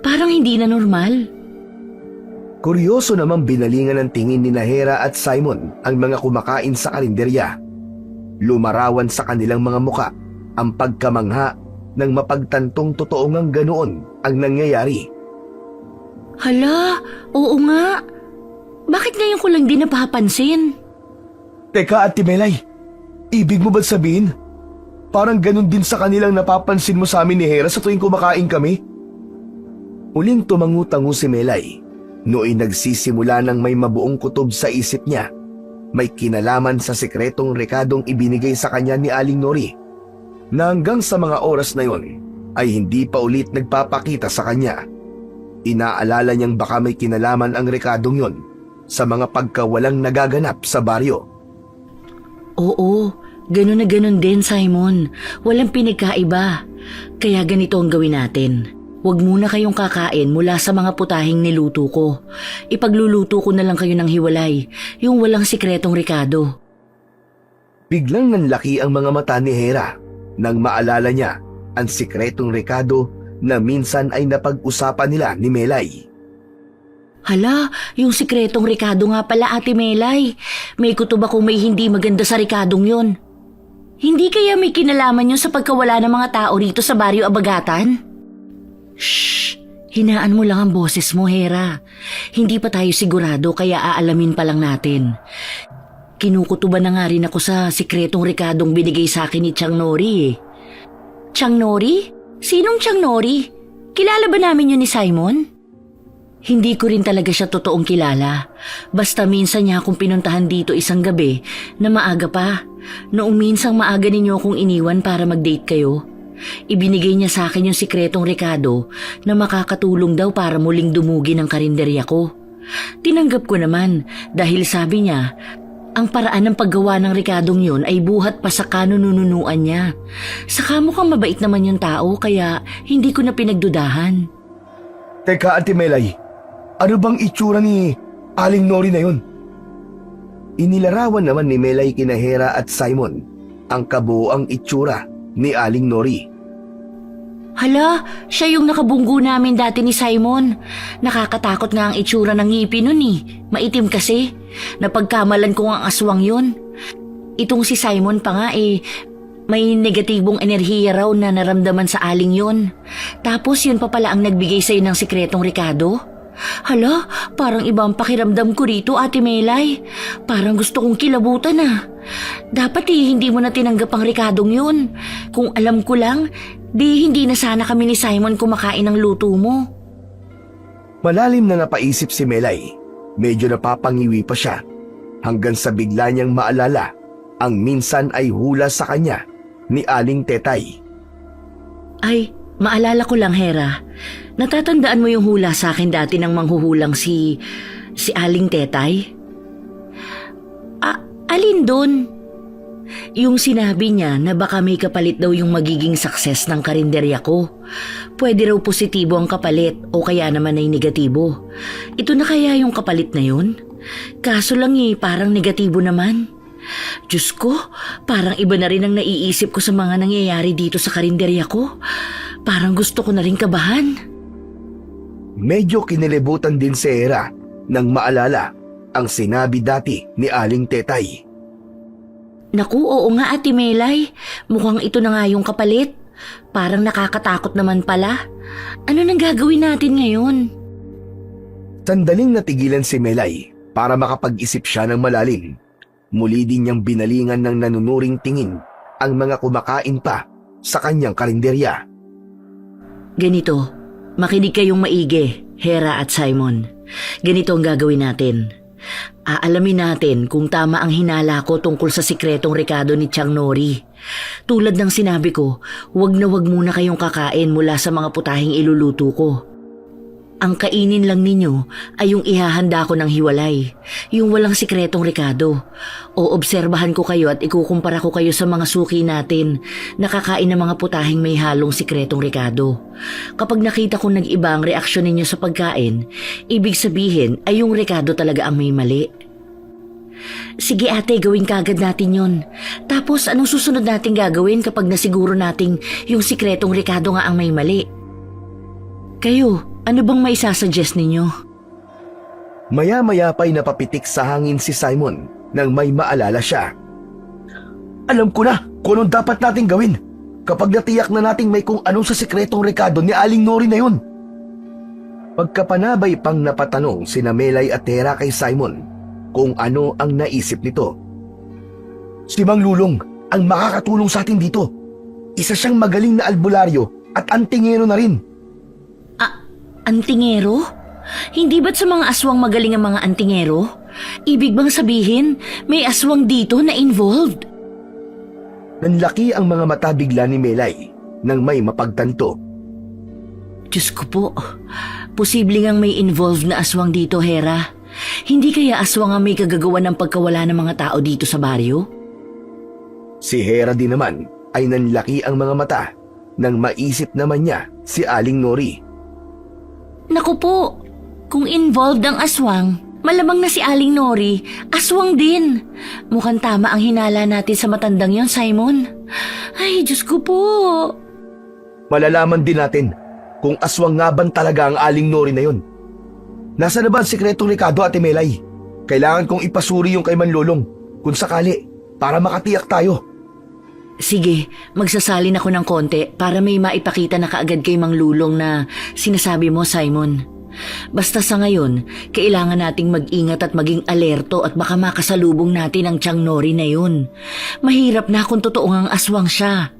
Parang hindi na normal. Kuryoso namang binalingan ng tingin ni Hera at Simon ang mga kumakain sa karinderya. Lumarawan sa kanilang mga muka ang pagkamangha ng mapagtantong totoo ngang ganoon ang nangyayari. Hala, oo nga. Bakit ngayon ko lang din napapansin? Teka, Ate Melay, ibig mo ba sabihin? Parang ganun din sa kanilang napapansin mo sa amin ni Hera sa tuwing kumakain kami? Uling tumangu-tangu si Melay. Nooy nagsisimula ng may mabuong kutob sa isip niya. May kinalaman sa sekretong rekadong ibinigay sa kanya ni Aling Nori na hanggang sa mga oras na yon ay hindi pa ulit nagpapakita sa kanya. Inaalala niyang baka may kinalaman ang rekadong yon sa mga pagkawalang nagaganap sa baryo. Oo, ganun na ganun din, Simon. Walang pinagkaiba. Kaya ganito ang gawin natin. Huwag muna kayong kakain mula sa mga putahing niluto ko. Ipagluluto ko na lang kayo ng hiwalay, yung walang sikretong rekado. Biglang nanlaki ang mga mata ni Hera nang maalala niya ang sikretong rekado na minsan ay napag-usapan nila ni Melay. Hala, yung sikretong rekado nga pala, Ate Melay. May kutob akong may hindi maganda sa rekadong yun. Hindi kaya may kinalaman yun sa pagkawala ng mga tao rito sa Baryo Abagatan? Shh! Hinaan mo lang ang boses mo, Hera. Hindi pa tayo sigurado kaya aalamin pa lang natin. Kinukutuban na nga rin ako sa sikretong rekadong binigay sa akin ni Chang Nori eh. Chang Nori? Sinong Chang Nori? Kilala ba namin yun ni Simon? Hindi ko rin talaga siya totoong kilala. Basta minsan niya akong pinuntahan dito isang gabi na maaga pa. Noong minsang maaga ninyo akong iniwan para mag-date kayo. Ibinigay niya sa akin yung sikretong rekado na makakatulong daw para muling dumugi ng karinderya ko. Tinanggap ko naman dahil sabi niya, ang paraan ng paggawa ng rekadong yun ay buhat pa sa kanununuan niya. Saka mukhang mabait naman yung tao kaya hindi ko na pinagdudahan. Teka, Ate Melay, ano bang itsura ni Aling Nori na yun? Inilarawan naman ni Melay kina Hera at Simon ang kabuoang itsura ni Aling Nori. Hala, siya yung nakabunggo namin dati ni Simon. Nakakatakot nga ang itsura ng ngipin nun eh. Maitim kasi. Napagkamalan ko ang aswang yun. Itong si Simon pa nga may negatibong enerhiya raw na naramdaman sa aling yun. Tapos yun pa pala ang nagbigay sa'yo ng sikretong rekado. Hala, parang ibang pakiramdam ko rito, Ate Melay. Parang gusto kong kilabutan ah. Dapat hindi mo na tinanggap ang rekadong yun. Kung alam ko lang, di hindi na sana kami ni Simon kumakain ng luto mo. Malalim na napaisip si Melay. Medyo napapangiwi pa siya hanggang sa bigla niyang maalala ang minsan ay hula sa kanya ni Aling Tetay. Ay, maalala ko lang, Hera. Natatandaan mo yung hula sa akin dati ng manghuhulang si Aling Tetay? Alin dun? Yung sinabi niya na baka may kapalit daw yung magiging success ng karinderya ko. Pwede raw positibo ang kapalit o kaya naman ay negatibo. Ito na kaya yung kapalit na yun? Kaso lang parang negatibo naman. Diyos ko, parang iba na rin ang naiisip ko sa mga nangyayari dito sa karinderya ko. Parang gusto ko na rin kabahan. Medyo kinilibutan din si Hera nang maalala ang sinabi dati ni Aling Tetay. Naku, oo nga Ate Melay. Mukhang ito na nga yung kapalit. Parang nakakatakot naman pala. Ano nang gagawin natin ngayon? Sandaling natigilan si Melay para makapag-isip siya ng malalim. Muli din niyang binalingan ng nanunuring tingin ang mga kumakain pa sa kanyang karinderya. Ganito, makinig kayong maigi, Hera at Simon. Ganito ang gagawin natin. Aalamin natin kung tama ang hinala ko tungkol sa sikretong rekado ni Chang Nori. Tulad ng sinabi ko, wag na wag muna kayong kakain mula sa mga putahing iluluto ko. Ang kainin lang ninyo ay yung ihahanda ko ng hiwalay, yung walang sikretong rekado. Oobserbahan ko kayo at ikukumpara ko kayo sa mga suki natin, nakakain ng mga putahing may halong sikretong rekado. Kapag nakita kong nag-iba ang reaksyon ninyo sa pagkain, ibig sabihin ay yung rekado talaga ang may mali. Sige ate, gawin kagad natin yun. Tapos anong susunod natin gagawin kapag nasiguro nating yung sikretong rekado nga ang may mali? Kayo, ano bang may sasuggest ninyo? Maya-maya pa'y napapitik sa hangin si Simon nang may maalala siya. Alam ko na kung anong dapat nating gawin kapag natiyak na nating may kung anong sa sikretong rekado ni Aling Nori na yun. Pagkapanabay pang napatanong sina Melay at Hera kay Simon kung ano ang naisip nito. Si Mang Lulong ang makakatulong sa atin dito. Isa siyang magaling na albularyo at antingero na rin. Antingero? Hindi ba't sa mga aswang magaling ang mga antingero? Ibig bang sabihin, may aswang dito na involved? Nanlaki ang mga mata bigla ni Melay nang may mapagtanto. Diyos ko po, posible ngang may involved na aswang dito, Hera. Hindi kaya aswang ang may kagagawa ng pagkawala ng mga tao dito sa baryo? Si Hera din naman ay nanlaki ang mga mata nang maisip naman niya si Aling Nori. Naku po, kung involved ang aswang, malamang na si Aling Nori, aswang din. Mukhang tama ang hinala natin sa matandang yon, Simon. Ay, Diyos ko po. Malalaman din natin kung aswang nga ban talaga ang Aling Nori na yun. Nasa na ba ang sikretong rekado, Ate Melay? Kailangan kong ipasuri yung kay Manlolong kung sakali para makatiyak tayo. Sige, magsasalin ako ng konti para may maipakita na kaagad kay Mang Lulong na sinasabi mo, Simon. Basta sa ngayon, kailangan nating mag-ingat at maging alerto at baka makasalubong natin ang Chang Nori na yun. Mahirap na kung totoo ngang aswang siya.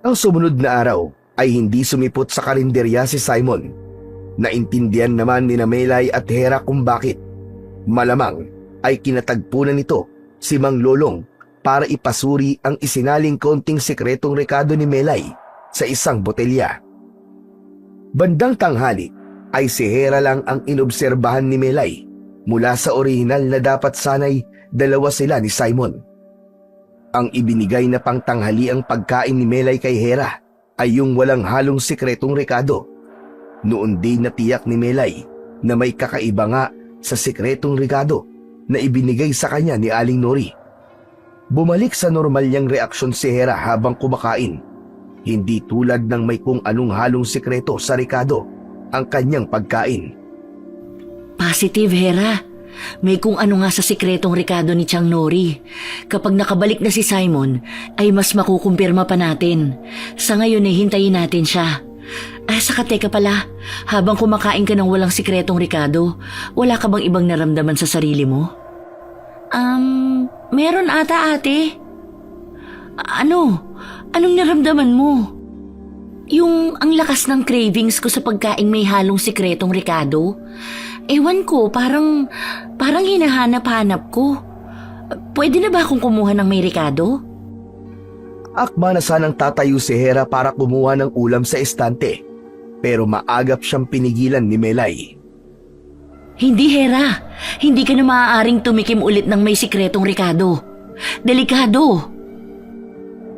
Ang sumunod na araw ay hindi sumipot sa karinderya si Simon. Naintindihan naman ni Melay at Hera kung bakit. Malamang ay kinatagpunan nito si Mang Lolong para ipasuri ang isinaling konting sikretong rekado ni Melay sa isang botelya. Bandang tanghali ay si Hera lang ang inobserbahan ni Melay mula sa orihinal na dapat sanay dalawa sila ni Simon. Ang ibinigay na pangtanghaliang pagkain ni Melay kay Hera ay yung walang halong sikretong rekado. Noon din natiyak ni Melay na may kakaiba nga sa sikretong rekado na ibinigay sa kanya ni Aling Nori. Bumalik sa normal niyang reaksyon si Hera habang kumakain. Hindi tulad ng may kung anong halong sikreto sa rekado ang kanyang pagkain. Positive, Hera. May kung ano nga sa sikretong rekado ni Chang Nori. Kapag nakabalik na si Simon, ay mas makukumpirma pa natin. Sa ngayon ay hintayin natin siya. Saka teka pala, habang kumakain ka ng walang sikretong rekado, wala ka bang ibang naramdaman sa sarili mo? Meron ata ate. Anong naramdaman mo? Yung ang lakas ng cravings ko sa pagkain may halong sikretong rekado. Ewan ko, parang hinahanap-hanap ko. Pwede na ba akong kumuha ng may rekado? Akma na sanang tatayo si Hera para kumuha ng ulam sa estante, pero maagap siyang pinigilan ni Melay. Hindi, Hera. Hindi ka na maaaring tumikim ulit ng may sikretong rekado. Delikado.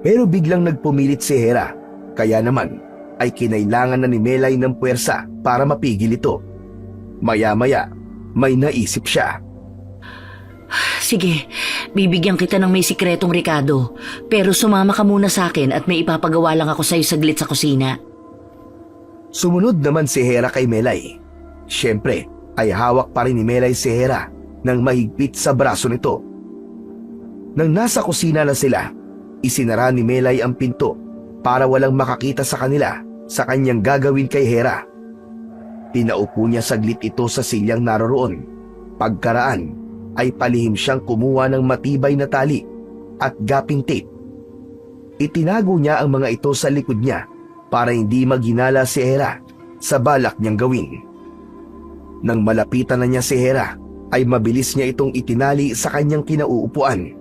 Pero biglang nagpumilit si Hera, kaya naman ay kinailangan na ni Melay ng puwersa para mapigil ito. Maya-maya, may naisip siya. Sige, bibigyan kita ng may sikretong Ricardo. Pero sumama ka muna sa akin at may ipapagawa lang ako sa'yo saglit sa kusina. Sumunod naman si Hera kay Melay. Siyempre, ay hawak pa rin ni Melay si Hera nang mahigpit sa braso nito. Nang nasa kusina na sila, isinara ni Melay ang pinto para walang makakita sa kanila sa kanyang gagawin kay Hera. Pinaupo niya saglit ito sa silyang naroroon. Pagkaraan, ay palihim siyang kumuha ng matibay na tali at gaping tape. Itinago niya ang mga ito sa likod niya para hindi maghinala si Hera sa balak niyang gawin. Nang malapitan na niya si Hera, ay mabilis niya itong itinali sa kanyang kinauupuan.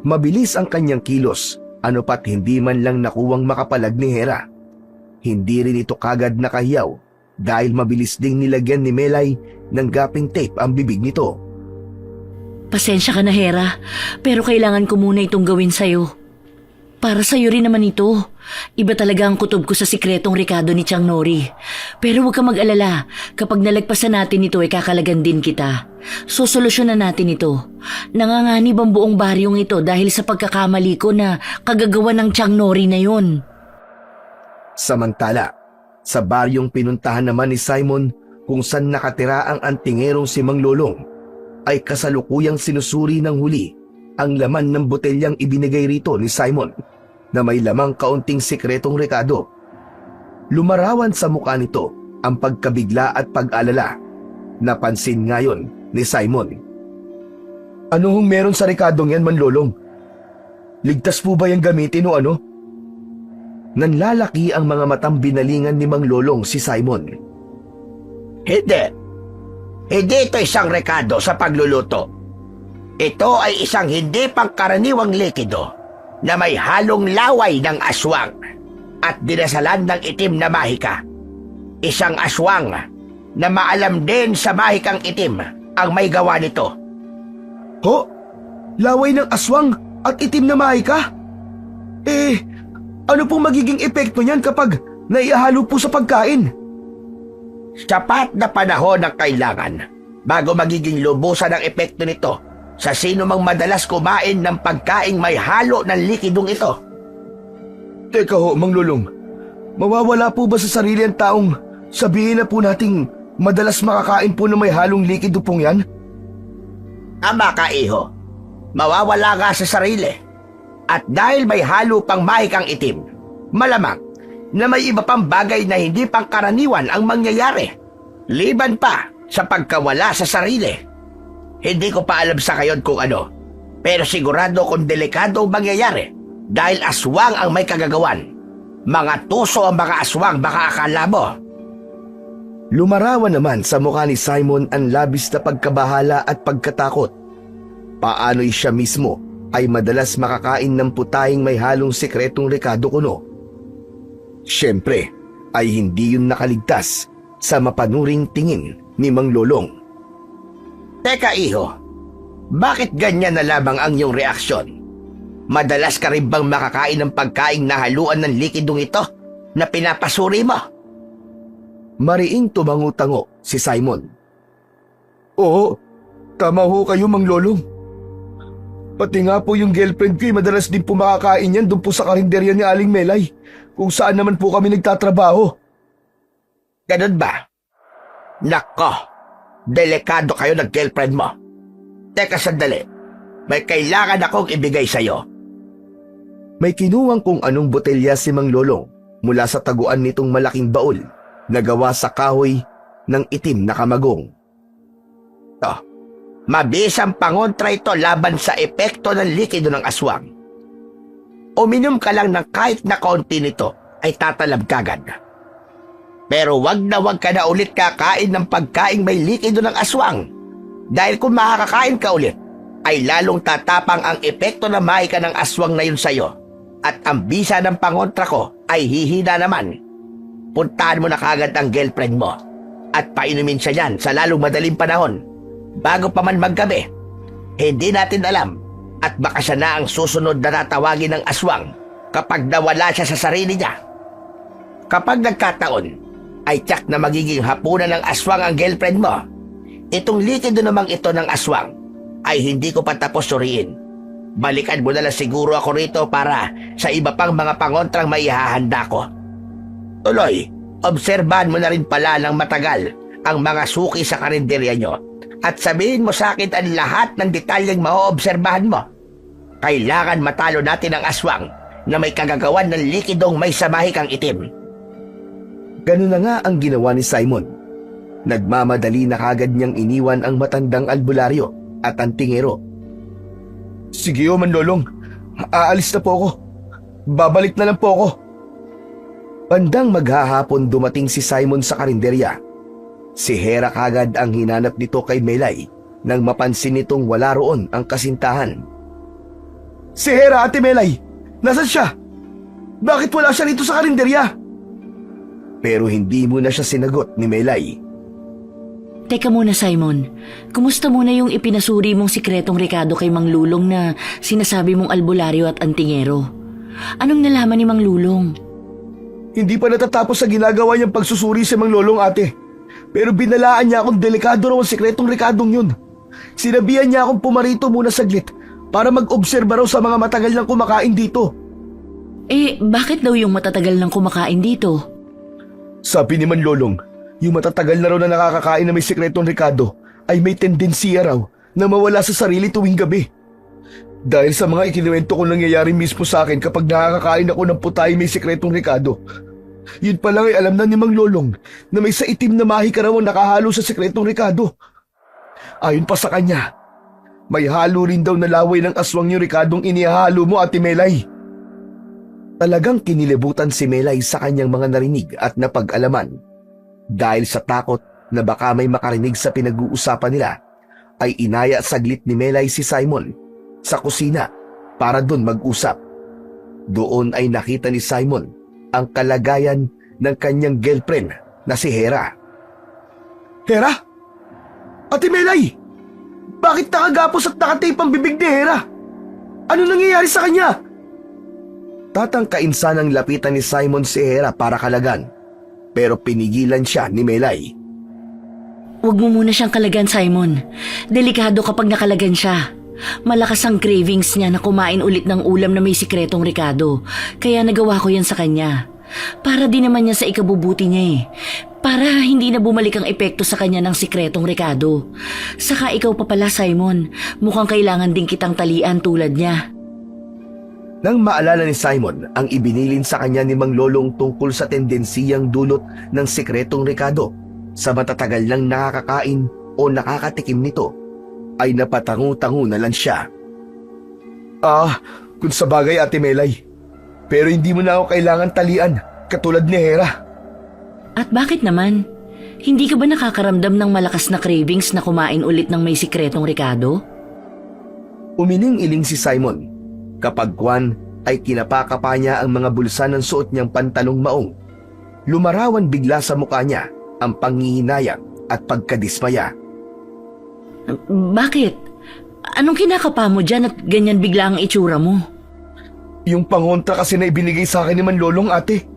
Mabilis ang kanyang kilos, ano pat hindi man lang nakuwang makapalag ni Hera. Hindi rin ito kagad nakahiyaw dahil mabilis ding nilagyan ni Melay ng gaping tape ang bibig nito. Pasensya ka na, Hera, pero kailangan ko muna itong gawin sa'yo. Para sa'yo rin naman ito. Iba talaga ang kutob ko sa sikretong Ricardo ni Chang Nori. Pero huwag ka mag-alala, kapag nalagpasan natin ito ay kakalagan din kita. Sosolusyonan natin ito. Nanganganib ang buong baryong ito dahil sa pagkakamali ko na kagagawa ng Chang Nori na yun. Samantala, sa baryong pinuntahan naman ni Simon kung saan nakatira ang antingerong si Mang Lolong, ay kasalukuyang sinusuri ng huli ang laman ng botelyang ibinigay rito ni Simon na may lamang kaunting sikretong Ricardo. Lumarawan sa mukha nito ang pagkabigla at pag-alala. Napansin ngayon ni Simon. Ano hong meron sa Ricardong yan, Manlolong? Ligtas po ba yung gamitin o ano? Nanlalaki ang mga matang binalingan ni Mang Lolong si Simon. Hindi. Hindi ito isang Ricardo sa pagluluto. Ito ay isang hindi pangkaraniwang likido na may halong laway ng aswang at dinasalan ng itim na mahika. Isang aswang na maalam din sa mahikang itim ang may gawa nito. Ho? Laway ng aswang at itim na mahika? Ano pong magiging epekto niyan kapag naihalo po sa pagkain? Sapat na panahon ang kailangan bago magiging lubusan ang epekto nito sa sino mang madalas kumain ng pagkaing may halo ng likidong ito. Teka ho, Mang Lolong. Mawawala po ba sa sarili ang taong sabihin na po nating madalas makakain po na may halong likido pong yan? Ama ka, iho. Mawawala ka sa sarili. At dahil may halo pang mahikang itim, malamang na may iba pang bagay na hindi pangkaraniwan ang mangyayari. Liban pa sa pagkawala sa sarili. Hindi ko pa alam sa kayon kung ano, pero sigurado kung delikado ang mangyayari dahil aswang ang may kagagawan. Mga tuso ang mga aswang, baka akala mo. Lumarawan naman sa mukha ni Simon ang labis na pagkabahala at pagkatakot. Paano'y siya mismo ay madalas makakain ng putahing may halong sikretong Ricardo kuno. Siyempre ay hindi yun nakaligtas sa mapanuring tingin ni Mang Lolong. Teka, iho, bakit ganyan na lamang ang iyong reaksyon? Madalas ka rin bang makakain ng pagkaing nahaluan ng likidong ito na pinapasuri mo? Mariing tumango-tango si Simon. Oo, tama ho kayo, Mang Lolong. Pati nga po yung girlfriend ko madalas din po makakain yan doon po sa karinderya ni Aling Melay, kung saan naman po kami nagtatrabaho. Ganun ba? Nako, delikado kayo ng girlfriend mo. Teka sandali, may kailangan akong ibigay sa'yo. May kinuwang kung anong botelya si Mang Lolong mula sa taguan nitong malaking baul na gawa sa kahoy ng itim na kamagong. Mabisang pangontra ito laban sa epekto ng likido ng aswang. Uminom ka lang ng kahit na kaunti nito ay tatalab kagad. Pero wag ka na ulit kakain ng pagkaing may likido ng aswang. Dahil kung makakakain ka ulit, ay lalong tatapang ang epekto na mahika ng aswang na yun sa'yo. At ang bisa ng pangontra ko ay hihina naman. Puntahan mo na kagad ang girlfriend mo at painumin siya yan sa lalong madaling panahon. Bago pa man maggabi, hindi natin alam At baka siya na ang susunod na tatawagin ng aswang kapag nawala siya sa sarili niya. Kapag nagkataon, ay tiyak na magiging hapunan ng aswang ang girlfriend mo. Itong likido namang ito ng aswang ay hindi ko pa tapos suriin. Balikan mo na lang siguro ako rito para sa iba pang mga pangontrang maihahanda ko. Tuloy, obserbahan mo na rin pala ng matagal ang mga suki sa karinderya nyo at sabihin mo sa akin ang lahat ng detalyeng maoobserbahan mo. Kailangan matalo natin ang aswang na may kagagawan ng likidong may samahikang itim. Ganun na nga ang ginawa ni Simon. Nagmamadali na kagad niyang iniwan ang matandang albularyo at ang tingero. Sige o Manlolong, aalis na po ako. Babalik na lang po ako. Bandang maghahapon dumating si Simon sa karinderya. Si Hera kagad ang hinanap nito kay Melay nang mapansin nitong wala roon ang kasintahan. Si Hera, Ate Melay, nasan siya? Bakit wala siya rito sa karinderya? Pero hindi mo na siya sinagot ni Melay. Teka muna, Simon. Kumusta muna yung ipinasuri mong sikretong rekado kay Mang Lulong na sinasabi mong albularyo at antingero? Anong nalaman ni Mang Lulong? Hindi pa natatapos sa ginagawa niyang pagsusuri si Mang Lolong, ate. Pero binalaan niya akong delikado raw ang sikretong rekadong yun. Sinabihan niya akong pumarito muna saglit para mag-obserba raw sa mga matagal nang kumakain dito. Bakit daw yung matatagal nang kumakain dito? Sabi ni Man Lolong, yung matatagal na raw na nakakakain na may sikretong rekado ay may tendensiya raw na mawala sa sarili tuwing gabi. Dahil sa mga ikinuwento ko nangyayari mismo sa akin kapag nakakakain ako ng putay may sikretong rekado. Yun pa lang ay alam na ni Mang Lolong na may sa itim na mahika raw ang nakahalo sa sikretong rekado. Ayon pa sa kanya, may halo rin daw na laway ng aswang yung rekadong inihalo mo, Ate Melay. Talagang kinilibutan si Melay sa kanyang mga narinig at napag-alaman. Dahil sa takot na baka may makarinig sa pinag-uusapan nila, ay inaya saglit ni Melay si Simon sa kusina para doon mag-usap. Doon ay nakita ni Simon ang kalagayan ng kanyang girlfriend na si Hera. Hera? Ate Melay! Bakit nakagapos at nakatape ang bibig ni Hera? Ano nangyayari sa kanya? Tatangkain sanang lapitan ni Simon si Hera para kalagan, pero pinigilan siya ni Melay. Huwag mo muna siyang kalagan, Simon. Delikado kapag nakalagan siya. Malakas ang cravings niya na kumain ulit ng ulam na may sikretong rekado. Kaya nagawa ko yan sa kanya. Para din naman niya sa ikabubuti niya eh. Para hindi na bumalik ang epekto sa kanya ng sikretong rekado. Saka ikaw pa pala, Simon. Mukhang kailangan din kitang talian tulad niya. Nang maalala ni Simon ang ibinilin sa kanya ni Mang Lolong tungkol sa tendensiyang dulot ng sikretong rekado sa matatagal nang nakakakain o nakakatikim nito, ay napatangu-tangu na lang siya. Kung sa bagay, Ate Melay. Pero hindi mo na ako kailangan talian, katulad ni Hera. At bakit naman? Hindi ka ba nakakaramdam ng malakas na cravings na kumain ulit ng may sikretong rekado? Umiling-iling si Simon. Kapag Juan ay kinapakapa niya ang mga bulsa ng suot niyang pantalong maong. Lumarawan bigla sa mukha niya ang panghihinayang at pagkadismaya. Bakit? Anong kinakapa mo dyan at ganyan bigla ang itsura mo? Yung pangontra kasi na ibinigay sa akin ni Man Lolong, ate.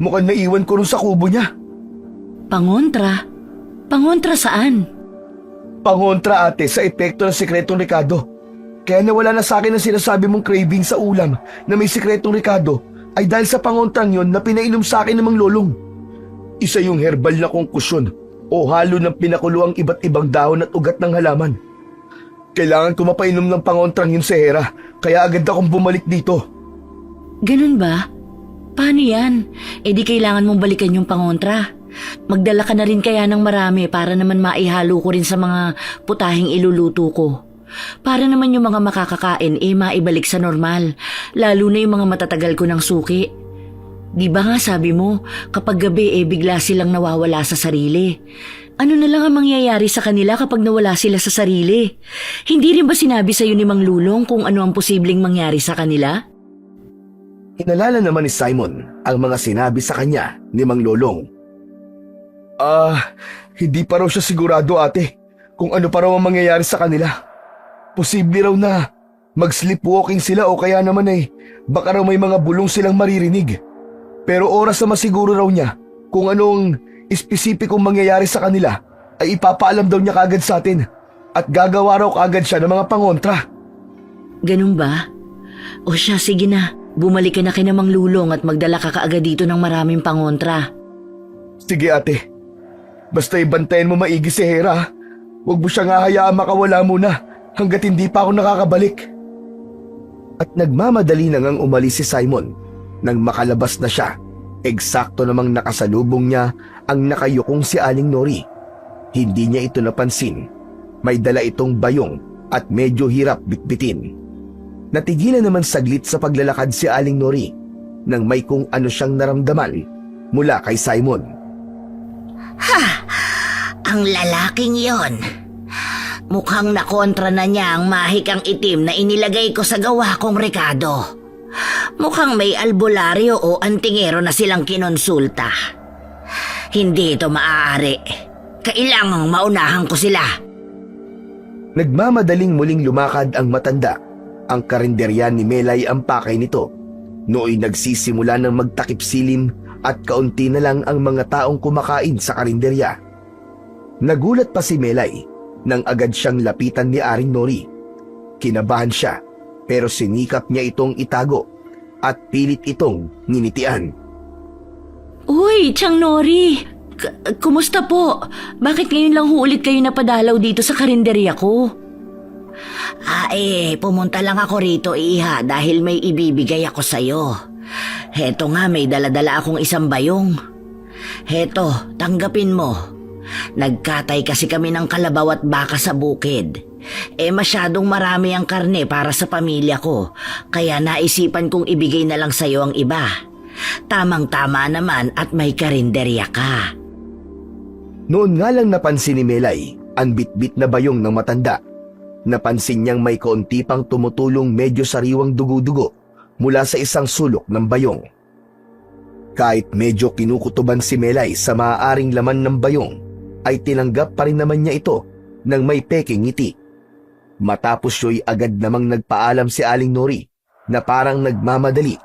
Mukhang naiwan ko rin sa kubo niya. Pangontra? Pangontra saan? Pangontra, ate, sa epekto ng sikretong rekado. Kaya nawala na sa akin ang sinasabi mong craving sa ulam na may sikretong rekado ay dahil sa pangontrang yon na pinainom sa akin ng Mang Lolong. Isa yung herbal na kongkusyon o halo ng pinakulo ang iba't ibang dahon at ugat ng halaman. Kailangan ko mapainom ng pangontrang yun sa Hera, kaya agad akong bumalik dito. Ganun ba? Paano yan? Di kailangan mong balikan yung pangontra. Magdala ka na rin kaya ng marami para naman maihalo ko rin sa mga putahing iluluto ko. Para naman yung mga makakakain maibalik sa normal, lalo na yung mga matatagal ko ng suki. Di ba nga sabi mo, kapag gabi bigla silang nawawala sa sarili. Ano na lang ang mangyayari sa kanila kapag nawala sila sa sarili? Hindi rin ba sinabi sa'yo ni Mang Lulong kung ano ang posibleng mangyari sa kanila? Inalala naman ni Simon ang mga sinabi sa kanya ni Mang Lolong. Hindi pa raw siya sigurado, ate, kung ano pa raw ang mangyayari sa kanila. Posible raw na Mag-sleepwalking sila o kaya naman baka raw may mga bulong silang maririnig. Pero oras na masiguro raw niya kung anong espesipikong mangyayari sa kanila ay ipapaalam daw niya kagad sa atin at gagawa raw kagad siya ng mga pangontra. Ganun ba? O siya, sige na. Bumalik ka na kay Mang Lulong at magdala ka kaagad dito ng maraming pangontra. Sige ate, basta ibantayan mo maigi si Hera. Huwag mo siyang hahayaan makawala muna hanggat hindi pa ako nakakabalik. At nagmamadali na ngang umalis si Simon. Nang makalabas na siya, eksakto namang nakasalubong niya ang nakayukong si Aling Nori. Hindi niya ito napansin. May dala itong bayong at medyo hirap bitbitin. Natigilan naman saglit sa paglalakad si Aling Nori nang may kung ano siyang naramdaman mula kay Simon. Ang lalaking yon. Mukhang nakontra na niya ang mahikang itim na inilagay ko sa gawa kong rekado. Mukhang may albularyo o antingero na silang kinonsulta. Hindi ito maaari. Kailangang maunahan ko sila. Nagmamadaling muling lumakad ang matanda. Ang karinderya ni Melay ang pakay nito. Nooy nagsisimula ng magtakip silim at kaunti na lang ang mga taong kumakain sa karinderya. Nagulat pa si Melay nang agad siyang lapitan ni Aring Nori. Kinabahan siya pero sinikap niya itong itago at pilit itong nginitian. Uy, Chang Nori! Kumusta po? Bakit ngayon lang ulit kayo napadalaw dito sa karinderya ko? Pumunta lang ako rito, iha, dahil may ibibigay ako sa'yo. Heto nga, may daladala akong isang bayong. Heto, tanggapin mo. Nagkatay kasi kami ng kalabaw at baka sa bukid. Masyadong marami ang karne para sa pamilya ko, kaya naisipan kong ibigay na lang sa'yo ang iba. Tamang-tama naman at may karinderya ka. Noon nga lang napansin ni Melay ang bitbit na bayong ng matanda. Napansin niyang may kaunti pang tumutulong medyo sariwang dugo-dugo mula sa isang sulok ng bayong. Kahit medyo kinukutuban si Melay sa maaaring laman ng bayong, ay tinanggap pa rin naman niya ito ng may peking ngiti. Matapos siyo'y agad namang nagpaalam si Aling Nori na parang nagmamadali.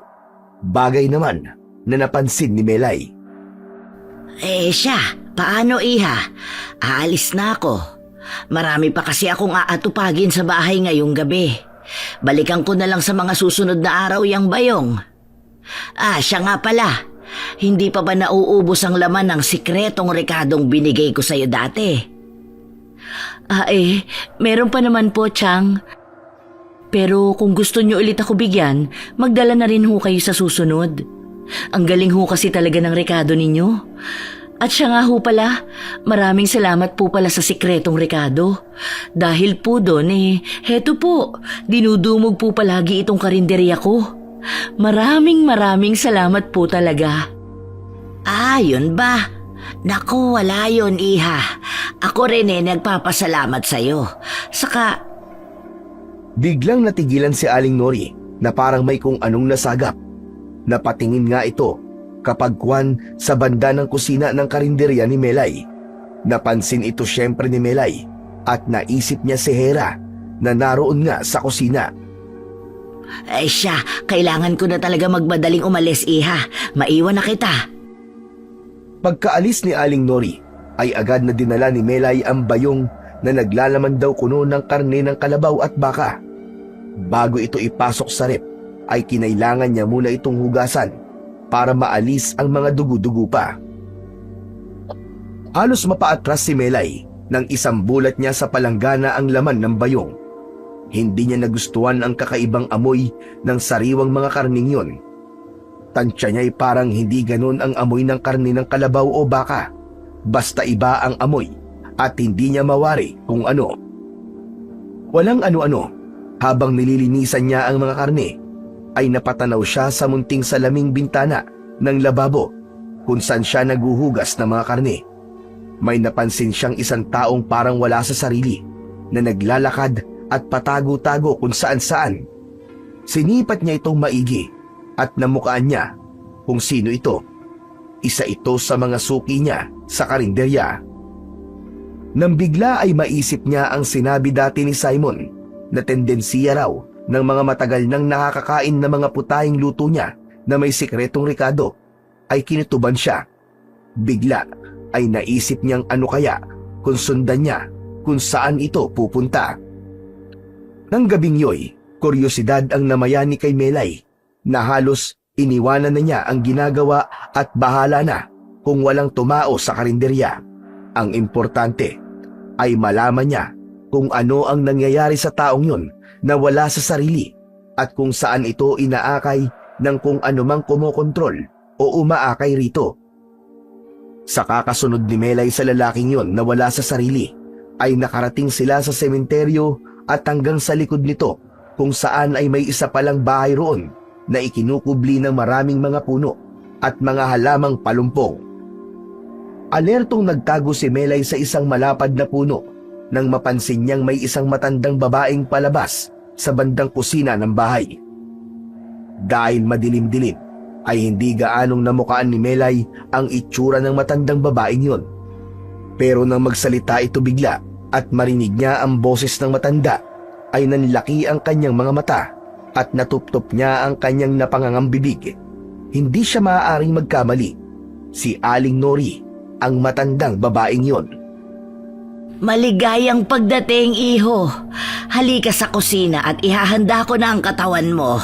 Bagay naman na napansin ni Melay. Siya, paano iha? Aalis na ako. Marami pa kasi akong aatupagin sa bahay ngayong gabi. Balikan ko na lang sa mga susunod na araw yang bayong. Siya nga pala. Hindi pa ba nauubos ang laman ng sikretong rekadong binigay ko sa'yo dati? Meron pa naman po, Chang. Pero kung gusto niyo ulit ako bigyan, magdala na rin ho kayo sa susunod. Ang galing ho kasi talaga ng rekado ninyo. At siya nga ho pala, maraming salamat po pala sa sikretong rekado. Dahil po doon heto po, dinudumog po palagi itong karinderya ko. Maraming salamat po talaga. Yun ba? Naku, wala yun, iha. Ako rin nagpapasalamat sa'yo. Saka, Biglang natigilan si Aling Nori na parang may kung anong nasagap. Napatingin nga ito kapag kwan sa banda ng kusina ng karinderya ni Melay. Napansin ito syempre ni Melay at naisip niya si Hera na naroon nga sa kusina. siya, kailangan ko na talaga magmadaling umalis, iha. Maiwan na kita. Pagkaalis ni Aling Nori ay agad na dinala ni Melay ang bayong na naglalaman daw kuno ng karne ng kalabaw at baka. Bago ito ipasok sa rep ay kinailangan niya muna itong hugasan para maalis ang mga dugo-dugo pa. Halos mapaatras si Melay nang isang bulat niya sa palanggana ang laman ng bayong. Hindi niya nagustuhan ang kakaibang amoy ng sariwang mga karning yon. Tansya niya ay parang hindi ganon ang amoy ng karne ng kalabaw o baka. Basta iba ang amoy at hindi niya mawari kung ano. Walang ano-ano, habang nililinisan niya ang mga karne, ay napatanaw siya sa munting salaming bintana ng lababo kung saan siya naguhugas ng mga karne. May napansin siyang isang taong parang wala sa sarili na naglalakad at patago-tago kung saan-saan. Sinipat niya itong maigi at namukaan niya kung sino ito. Isa ito sa mga suki niya sa karinderya. Nang bigla ay maisip niya ang sinabi dati ni Simon na tendensiya raw ng mga matagal nang nakakakain na mga putahing luto niya na may sikretong rekado, ay kinutuban siya. Bigla ay naisip niyang ano kaya kung sundan niya kung saan ito pupunta. Nang gabing yoy, kuryosidad ang namayani kay Melay na halos iniwanan na niya ang ginagawa at bahala na kung walang tumao sa karinderya. Ang importante ay malaman niya kung ano ang nangyayari sa taong yun na wala sa sarili at kung saan ito inaakay ng kung anumang kumokontrol o umaakay rito. Sa kakasunod ni Melay sa lalaking yon na wala sa sarili, ay nakarating sila sa sementeryo at hanggang sa likod nito kung saan ay may isa palang bahay roon na ikinukubli ng maraming mga puno at mga halamang palumpong. Alertong nagtago si Melay sa isang malapad na puno nang mapansin niyang may isang matandang babaeng palabas sa bandang kusina ng bahay. Dahil madilim-dilim, ay hindi gaanong namukaan ni Melay ang itsura ng matandang babaeng yon. Pero nang magsalita ito bigla at marinig niya ang boses ng matanda, ay nanlaki ang kanyang mga mata at natuptop niya ang kanyang napangangambibig. Hindi siya maaaring magkamali. Si Aling Nori, ang matandang babaeng yon. Maligayang pagdating, iho. Halika sa kusina at ihahanda ko na ang katawan mo.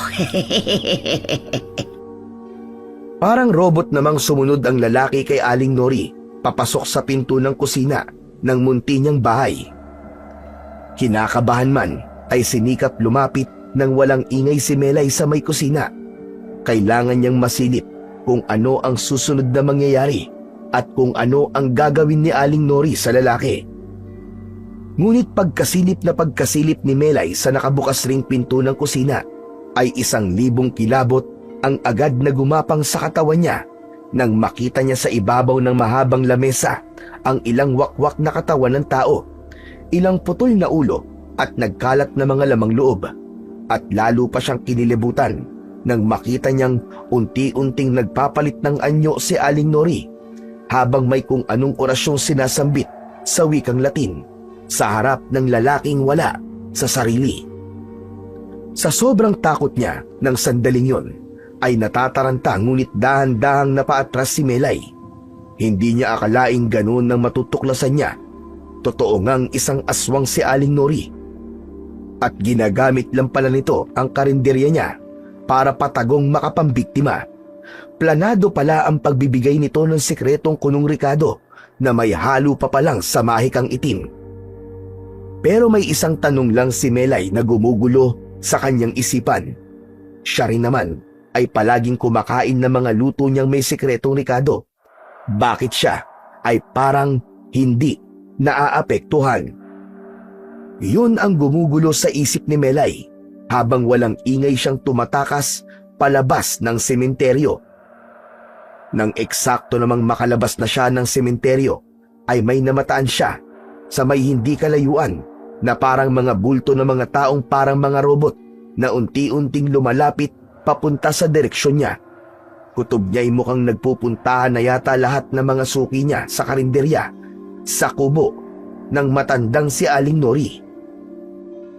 Parang robot namang sumunod ang lalaki kay Aling Nori, papasok sa pinto ng kusina ng munti niyang bahay. Kinakabahan man, ay sinikap lumapit nang walang ingay si Melay sa may kusina. Kailangan niyang masilip kung ano ang susunod na mangyayari at kung ano ang gagawin ni Aling Nori sa lalaki. Ngunit pagkasilip ni Melay sa nakabukas ring pinto ng kusina, ay 1,000 kilabot ang agad na gumapang sa katawan niya nang makita niya sa ibabaw ng mahabang lamesa ang ilang wakwak na katawan ng tao, ilang putol na ulo at nagkalat na mga lamang loob. At lalo pa siyang kinilibutan nang makita niyang unti-unting nagpapalit ng anyo si Aling Nori habang may kung anong orasyong sinasambit sa wikang Latin sa harap ng lalaking wala sa sarili. Sa sobrang takot niya ng sandaling yon, ay natataranta ngunit dahan-dahang napaatras si Melay. Hindi niya akalaing ganoon nang matutuklasan niya. Totoo ngang isang aswang si Aling Nori. At ginagamit lang pala nito ang karinderya niya para patagong makapambiktima. Planado pala ang pagbibigay nito ng sikretong kunong rekado na may halo pa palang sa mahikang itim. Pero may isang tanong lang si Melay na gumugulo sa kanyang isipan. Siya rin naman ay palaging kumakain ng mga luto niyang may sikretong rekado. Bakit siya ay parang hindi naaapektuhan? Yun ang gumugulo sa isip ni Melay habang walang ingay siyang tumatakas palabas ng sementeryo. Nang eksakto namang makalabas na siya ng sementeryo, ay may namataan siya sa may hindi kalayuan na parang mga bulto ng mga taong parang mga robot na unti-unting lumalapit papunta sa direksyon niya. Kutob niya ay mukhang nagpupuntahan na yata lahat ng mga suki niya sa karinderya, sa kubo ng matandang si Aling Nori.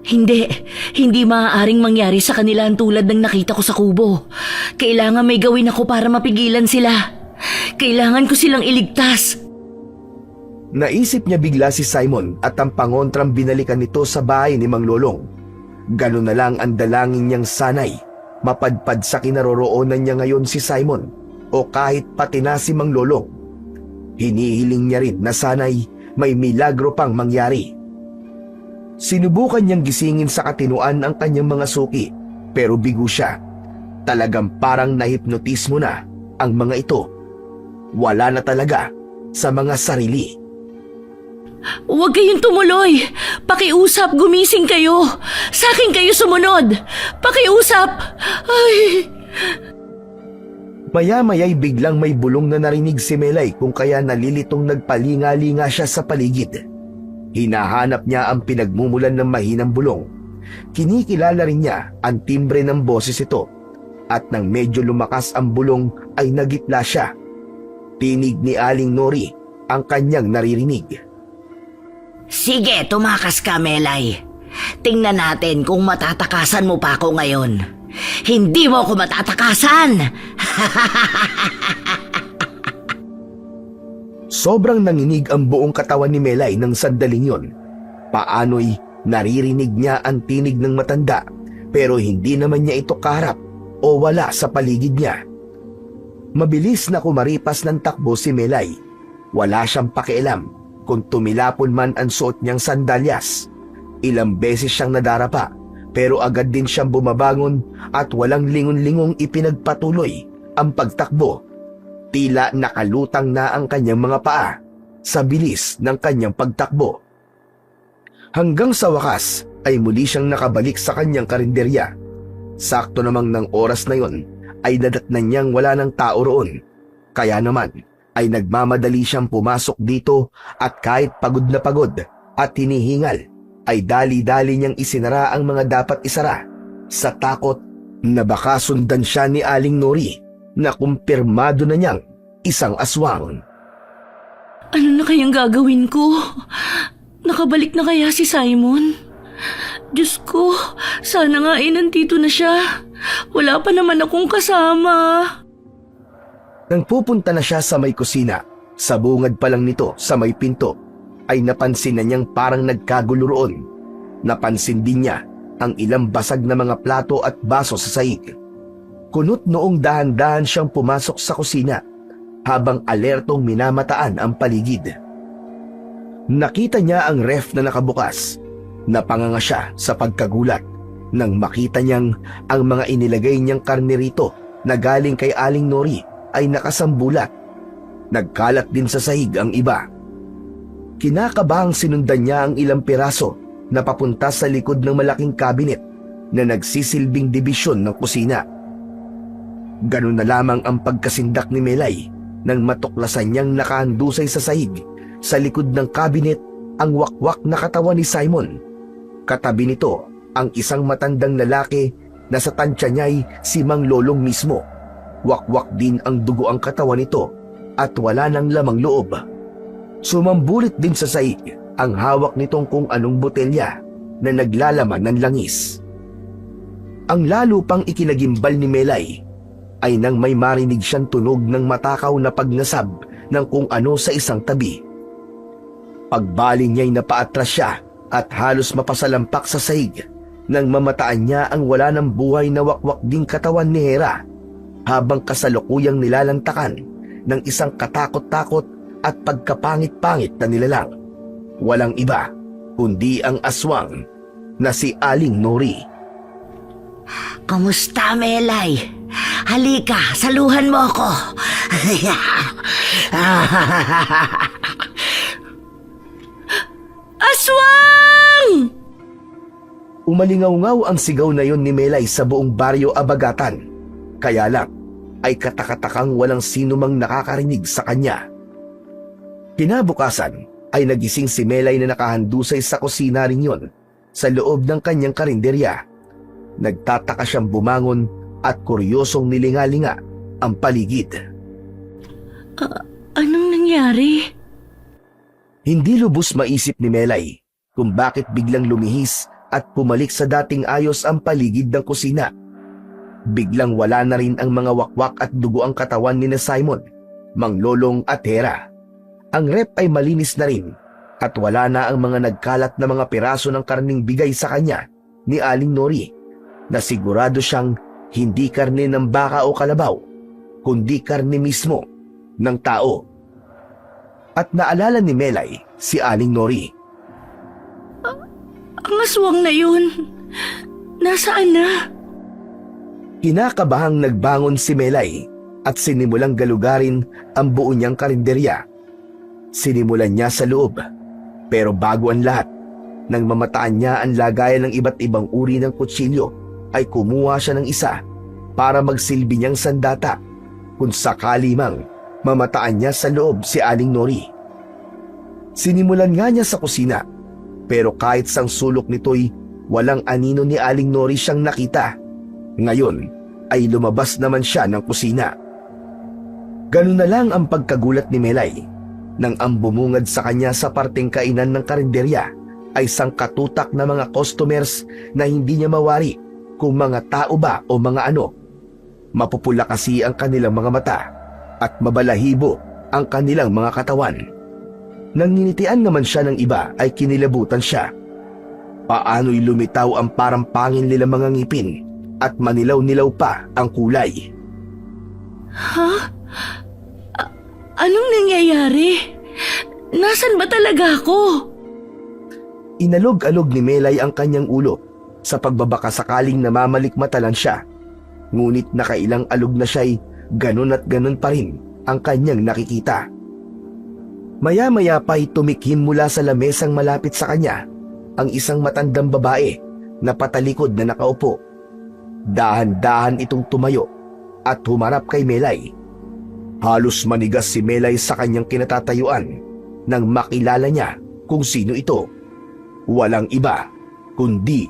Hindi maaaring mangyari sa kanila ang tulad ng nakita ko sa kubo. Kailangan may gawin ako para mapigilan sila. Kailangan ko silang iligtas. Naisip niya bigla si Simon at ang pangontrang binalikan nito sa bahay ni Mang Lolong. Ganun na lang ang dalangin niyang sanay mapadpad sa kinaroroonan niya ngayon si Simon o kahit pati na si Mang Lolong. Hinihiling niya rin na sanay may milagro pang mangyari. Sinubukan niyang gisingin sa katinuan ang kanyang mga suki pero bigo siya. Talagang parang nahipnotismo na ang mga ito. Wala na talaga sa mga sarili. Huwag kayong tumuloy. Pakiusap, gumising kayo. Sa akin kayo sumunod. Pakiusap. Ay... Maya-maya'y biglang may bulong na narinig si Melay kung kaya nalilitong nagpalinga-linga siya sa paligid. Hinahanap niya ang pinagmumulan ng mahinang bulong. Kinikilala rin niya ang timbre ng boses ito at nang medyo lumakas ang bulong ay nagitla siya. Tinig ni Aling Nori ang kanyang naririnig. Sige, tumakas ka, Melay. Tingnan natin kung matatakasan mo pa ako ngayon. Hindi mo ako matatakasan! Sobrang nanginig ang buong katawan ni Melay ng sandaling yon. Paano'y naririnig niya ang tinig ng matanda pero hindi naman niya ito kaharap o wala sa paligid niya. Mabilis na kumaripas ng takbo si Melay. Wala siyang pakialam kung tumilapon man ang suot niyang sandalyas. Ilang beses siyang nadarapa pero agad din siyang bumabangon at walang lingon-lingong ipinagpatuloy ang pagtakbo. Tila nakalutang na ang kanyang mga paa sa bilis ng kanyang pagtakbo. Hanggang sa wakas ay muli siyang nakabalik sa kanyang karinderya. Sakto namang ng oras na yon ay nadatnan niyang wala ng tao roon. Kaya naman ay nagmamadali siyang pumasok dito at kahit pagod na pagod at hinihingal ay dali-dali niyang isinara ang mga dapat isara sa takot na baka sundan siya ni Aling Nori na kumpirmado na niyang isang aswang. Ano na kayang gagawin ko? Nakabalik na kaya si Simon? Diyos ko, sana nga nandito na siya. Wala pa naman akong kasama. Nang pupunta na siya sa may kusina, sa bungad pa lang nito sa may pinto, ay napansin na niyang parang nagkagulo roon. Napansin din niya ang ilang basag na mga plato at baso sa sahig. Kunot noong dahan-dahan siyang pumasok sa kusina habang alertong minamataan ang paligid. Nakita niya ang ref na nakabukas. Napanganga siya sa pagkagulat nang makita niyang ang mga inilagay niyang karne rito na galing kay Aling Nori ay nakasambulat. Nagkalat din sa sahig ang iba. Kinakabahang sinundan niya ang ilang piraso na papunta sa likod ng malaking kabinet na nagsisilbing dibisyon ng kusina. Ganun na lamang ang pagkasindak ni Melay nang matuklasan niyang nakahandusay sa sahig sa likod ng kabinet ang wakwak na katawan ni Simon. Katabi nito ang isang matandang lalaki na sa tansya niya'y si Mang Lolong mismo. Wakwak din ang dugo ang katawan nito at wala nang lamang loob. Sumambulit din sa sahig ang hawak nitong kung anong botelya na naglalaman ng langis. Ang lalo pang ikinagimbal ni Melay ay nang may marinig siyang tunog ng matakaw na pagnasab ng kung ano sa isang tabi. Pagbaling niya'y napaatras siya at halos mapasalampak sa sahig nang mamataan niya ang wala ng buhay na wakwak ding katawan ni Hera habang kasalukuyang nilalantakan ng isang katakot-takot at pagkapangit-pangit na nilalang. Walang iba kundi ang aswang na si Aling Nori. Kamusta, Melay? Halika, saluhan mo ako. Aswang! Umalingaw-ngaw ang sigaw na yon ni Melay sa buong baryo Abagatan. Kaya lang ay katakatakang walang sino mang nakakarinig sa kanya. Kinabukasan ay nagising si Melay na nakahandusay sa kusina rin yon sa loob ng kanyang karinderya. Nagtataka siyang bumangon at kuryosong nilingalinga ang paligid. Anong nangyari? Hindi lubos maisip ni Melay kung bakit biglang lumihis at pumalik sa dating ayos ang paligid ng kusina. Biglang wala na rin ang mga wakwak at dugo ang katawan ni na Simon, Mang Lolong at Hera. Ang rep ay malinis na rin at wala na ang mga nagkalat na mga piraso ng karning bigay sa kanya ni Aling Nori na sigurado siyang hindi karne ng baka o kalabaw, kundi karne mismo ng tao. At naalala ni Melay si Aling Nori. Ang aswang na yun, nasaan na? Kinakabahang nagbangon si Melay at sinimulang galugarin ang buo niyang karinderya. Sinimulan niya sa loob, pero bago ang lahat, nang mamataan niya ang lagayan ng iba't ibang uri ng kutsilyo, ay kumuha siya ng isa para magsilbi niyang sandata kung sakali mang mamataan niya sa loob si Aling Nori. Sinimulan nga niya sa kusina, pero kahit sang sulok nito'y walang anino ni Aling Nori siyang nakita. Ngayon ay lumabas naman siya ng kusina. Ganun na lang ang pagkagulat ni Melay nang ang bumungad sa kanya sa parteng kainan ng karinderya ay sangkatutak na mga customers na hindi niya mawari kung mga tao ba o mga ano. Mapupula kasi ang kanilang mga mata at mabalahibo ang kanilang mga katawan. Nang nginitian naman siya ng iba ay kinilabutan siya. Paano'y lumitaw ang parang pangil nilang mga ngipin at manilaw-nilaw pa ang kulay. Ha? Anong nangyayari? Nasaan ba talaga ako? Inalog-alog ni Melay ang kanyang ulo sa pagbabaka sakaling namamalikmatalan siya. Ngunit nakailang alog na siya'y ganun at ganun pa rin ang kanyang nakikita. Maya-maya pa'y tumikhim mula sa lamesang malapit sa kanya ang isang matandang babae na patalikod na nakaupo. Dahan-dahan itong tumayo at humarap kay Melay. Halos manigas si Melay sa kanyang kinatatayuan nang makilala niya kung sino ito. Walang iba kundi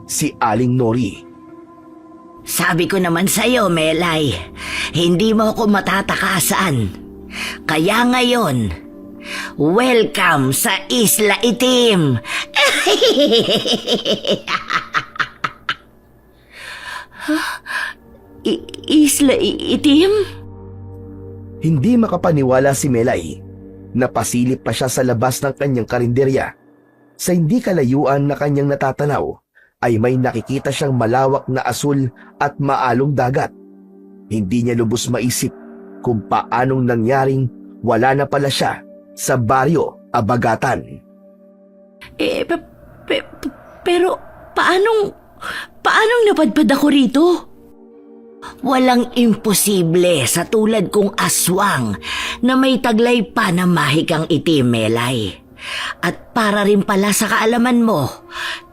si Aling Nori. Sabi ko naman sa'yo, Melay, hindi mo ako matatakasan. Kaya ngayon, welcome sa Isla Itim! Isla Itim? Hindi makapaniwala si Melay. Napasilip pa siya sa labas ng kanyang karinderya. Sa hindi kalayuan na kanyang natatanaw, ay may nakikita siyang malawak na asul at maalong dagat. Hindi niya lubos maisip kung paanong nangyaring wala na pala siya sa baryo Abagatan. Pero paanong napadpad ako rito? Walang imposible sa tulad kong aswang na may taglay pa na mahikang itim, Melay. At para rin pala sa kaalaman mo,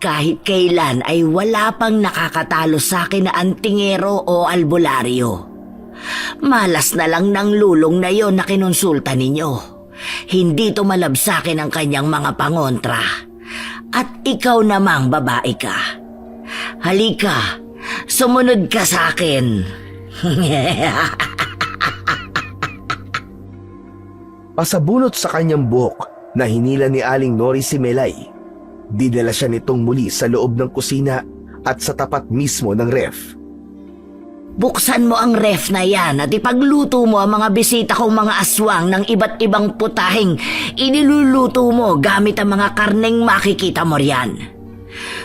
kahit kailan ay wala pang nakakatalo sa akin na antingero o albularyo. Malas na lang ng lulong na yon na kinonsulta ninyo. Hindi tumalab sa akin ang kanyang mga pangontra. At ikaw namang babae ka. Halika, sumunod ka sa akin. Pasabunot sa kanyang buhok na hinila ni Aling Nori si Melay. Dinala siya nitong muli sa loob ng kusina at sa tapat mismo ng ref. Buksan mo ang ref na yan at ipagluto mo ang mga bisita kong mga aswang ng iba't ibang putahing iniluluto mo gamit ang mga karneng makikita mo riyan.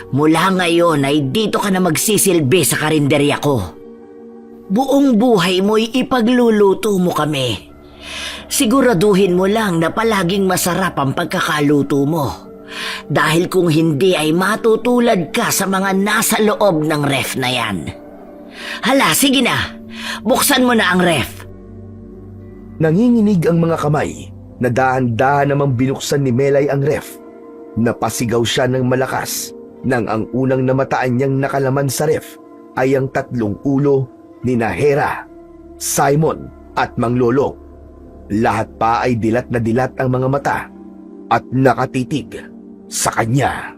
Mula ngayon ay dito ka na magsisilbi sa karinderya ko. Buong buhay mo'y ipagluluto mo kami. Siguraduhin mo lang na palaging masarap ang pagkakaluto mo. Dahil kung hindi ay matutulad ka sa mga nasa loob ng ref na yan. Hala, sige na. Buksan mo na ang ref. Nanginginig ang mga kamay na dahan-dahan namang binuksan ni Melay ang ref. Napasigaw siya ng malakas nang ang unang namataan niyang nakalaman sa ref ay ang tatlong ulo ni Hera, Simon at Mang Lolo. Lahat pa ay dilat na dilat ang mga mata at nakatitig sa kanya.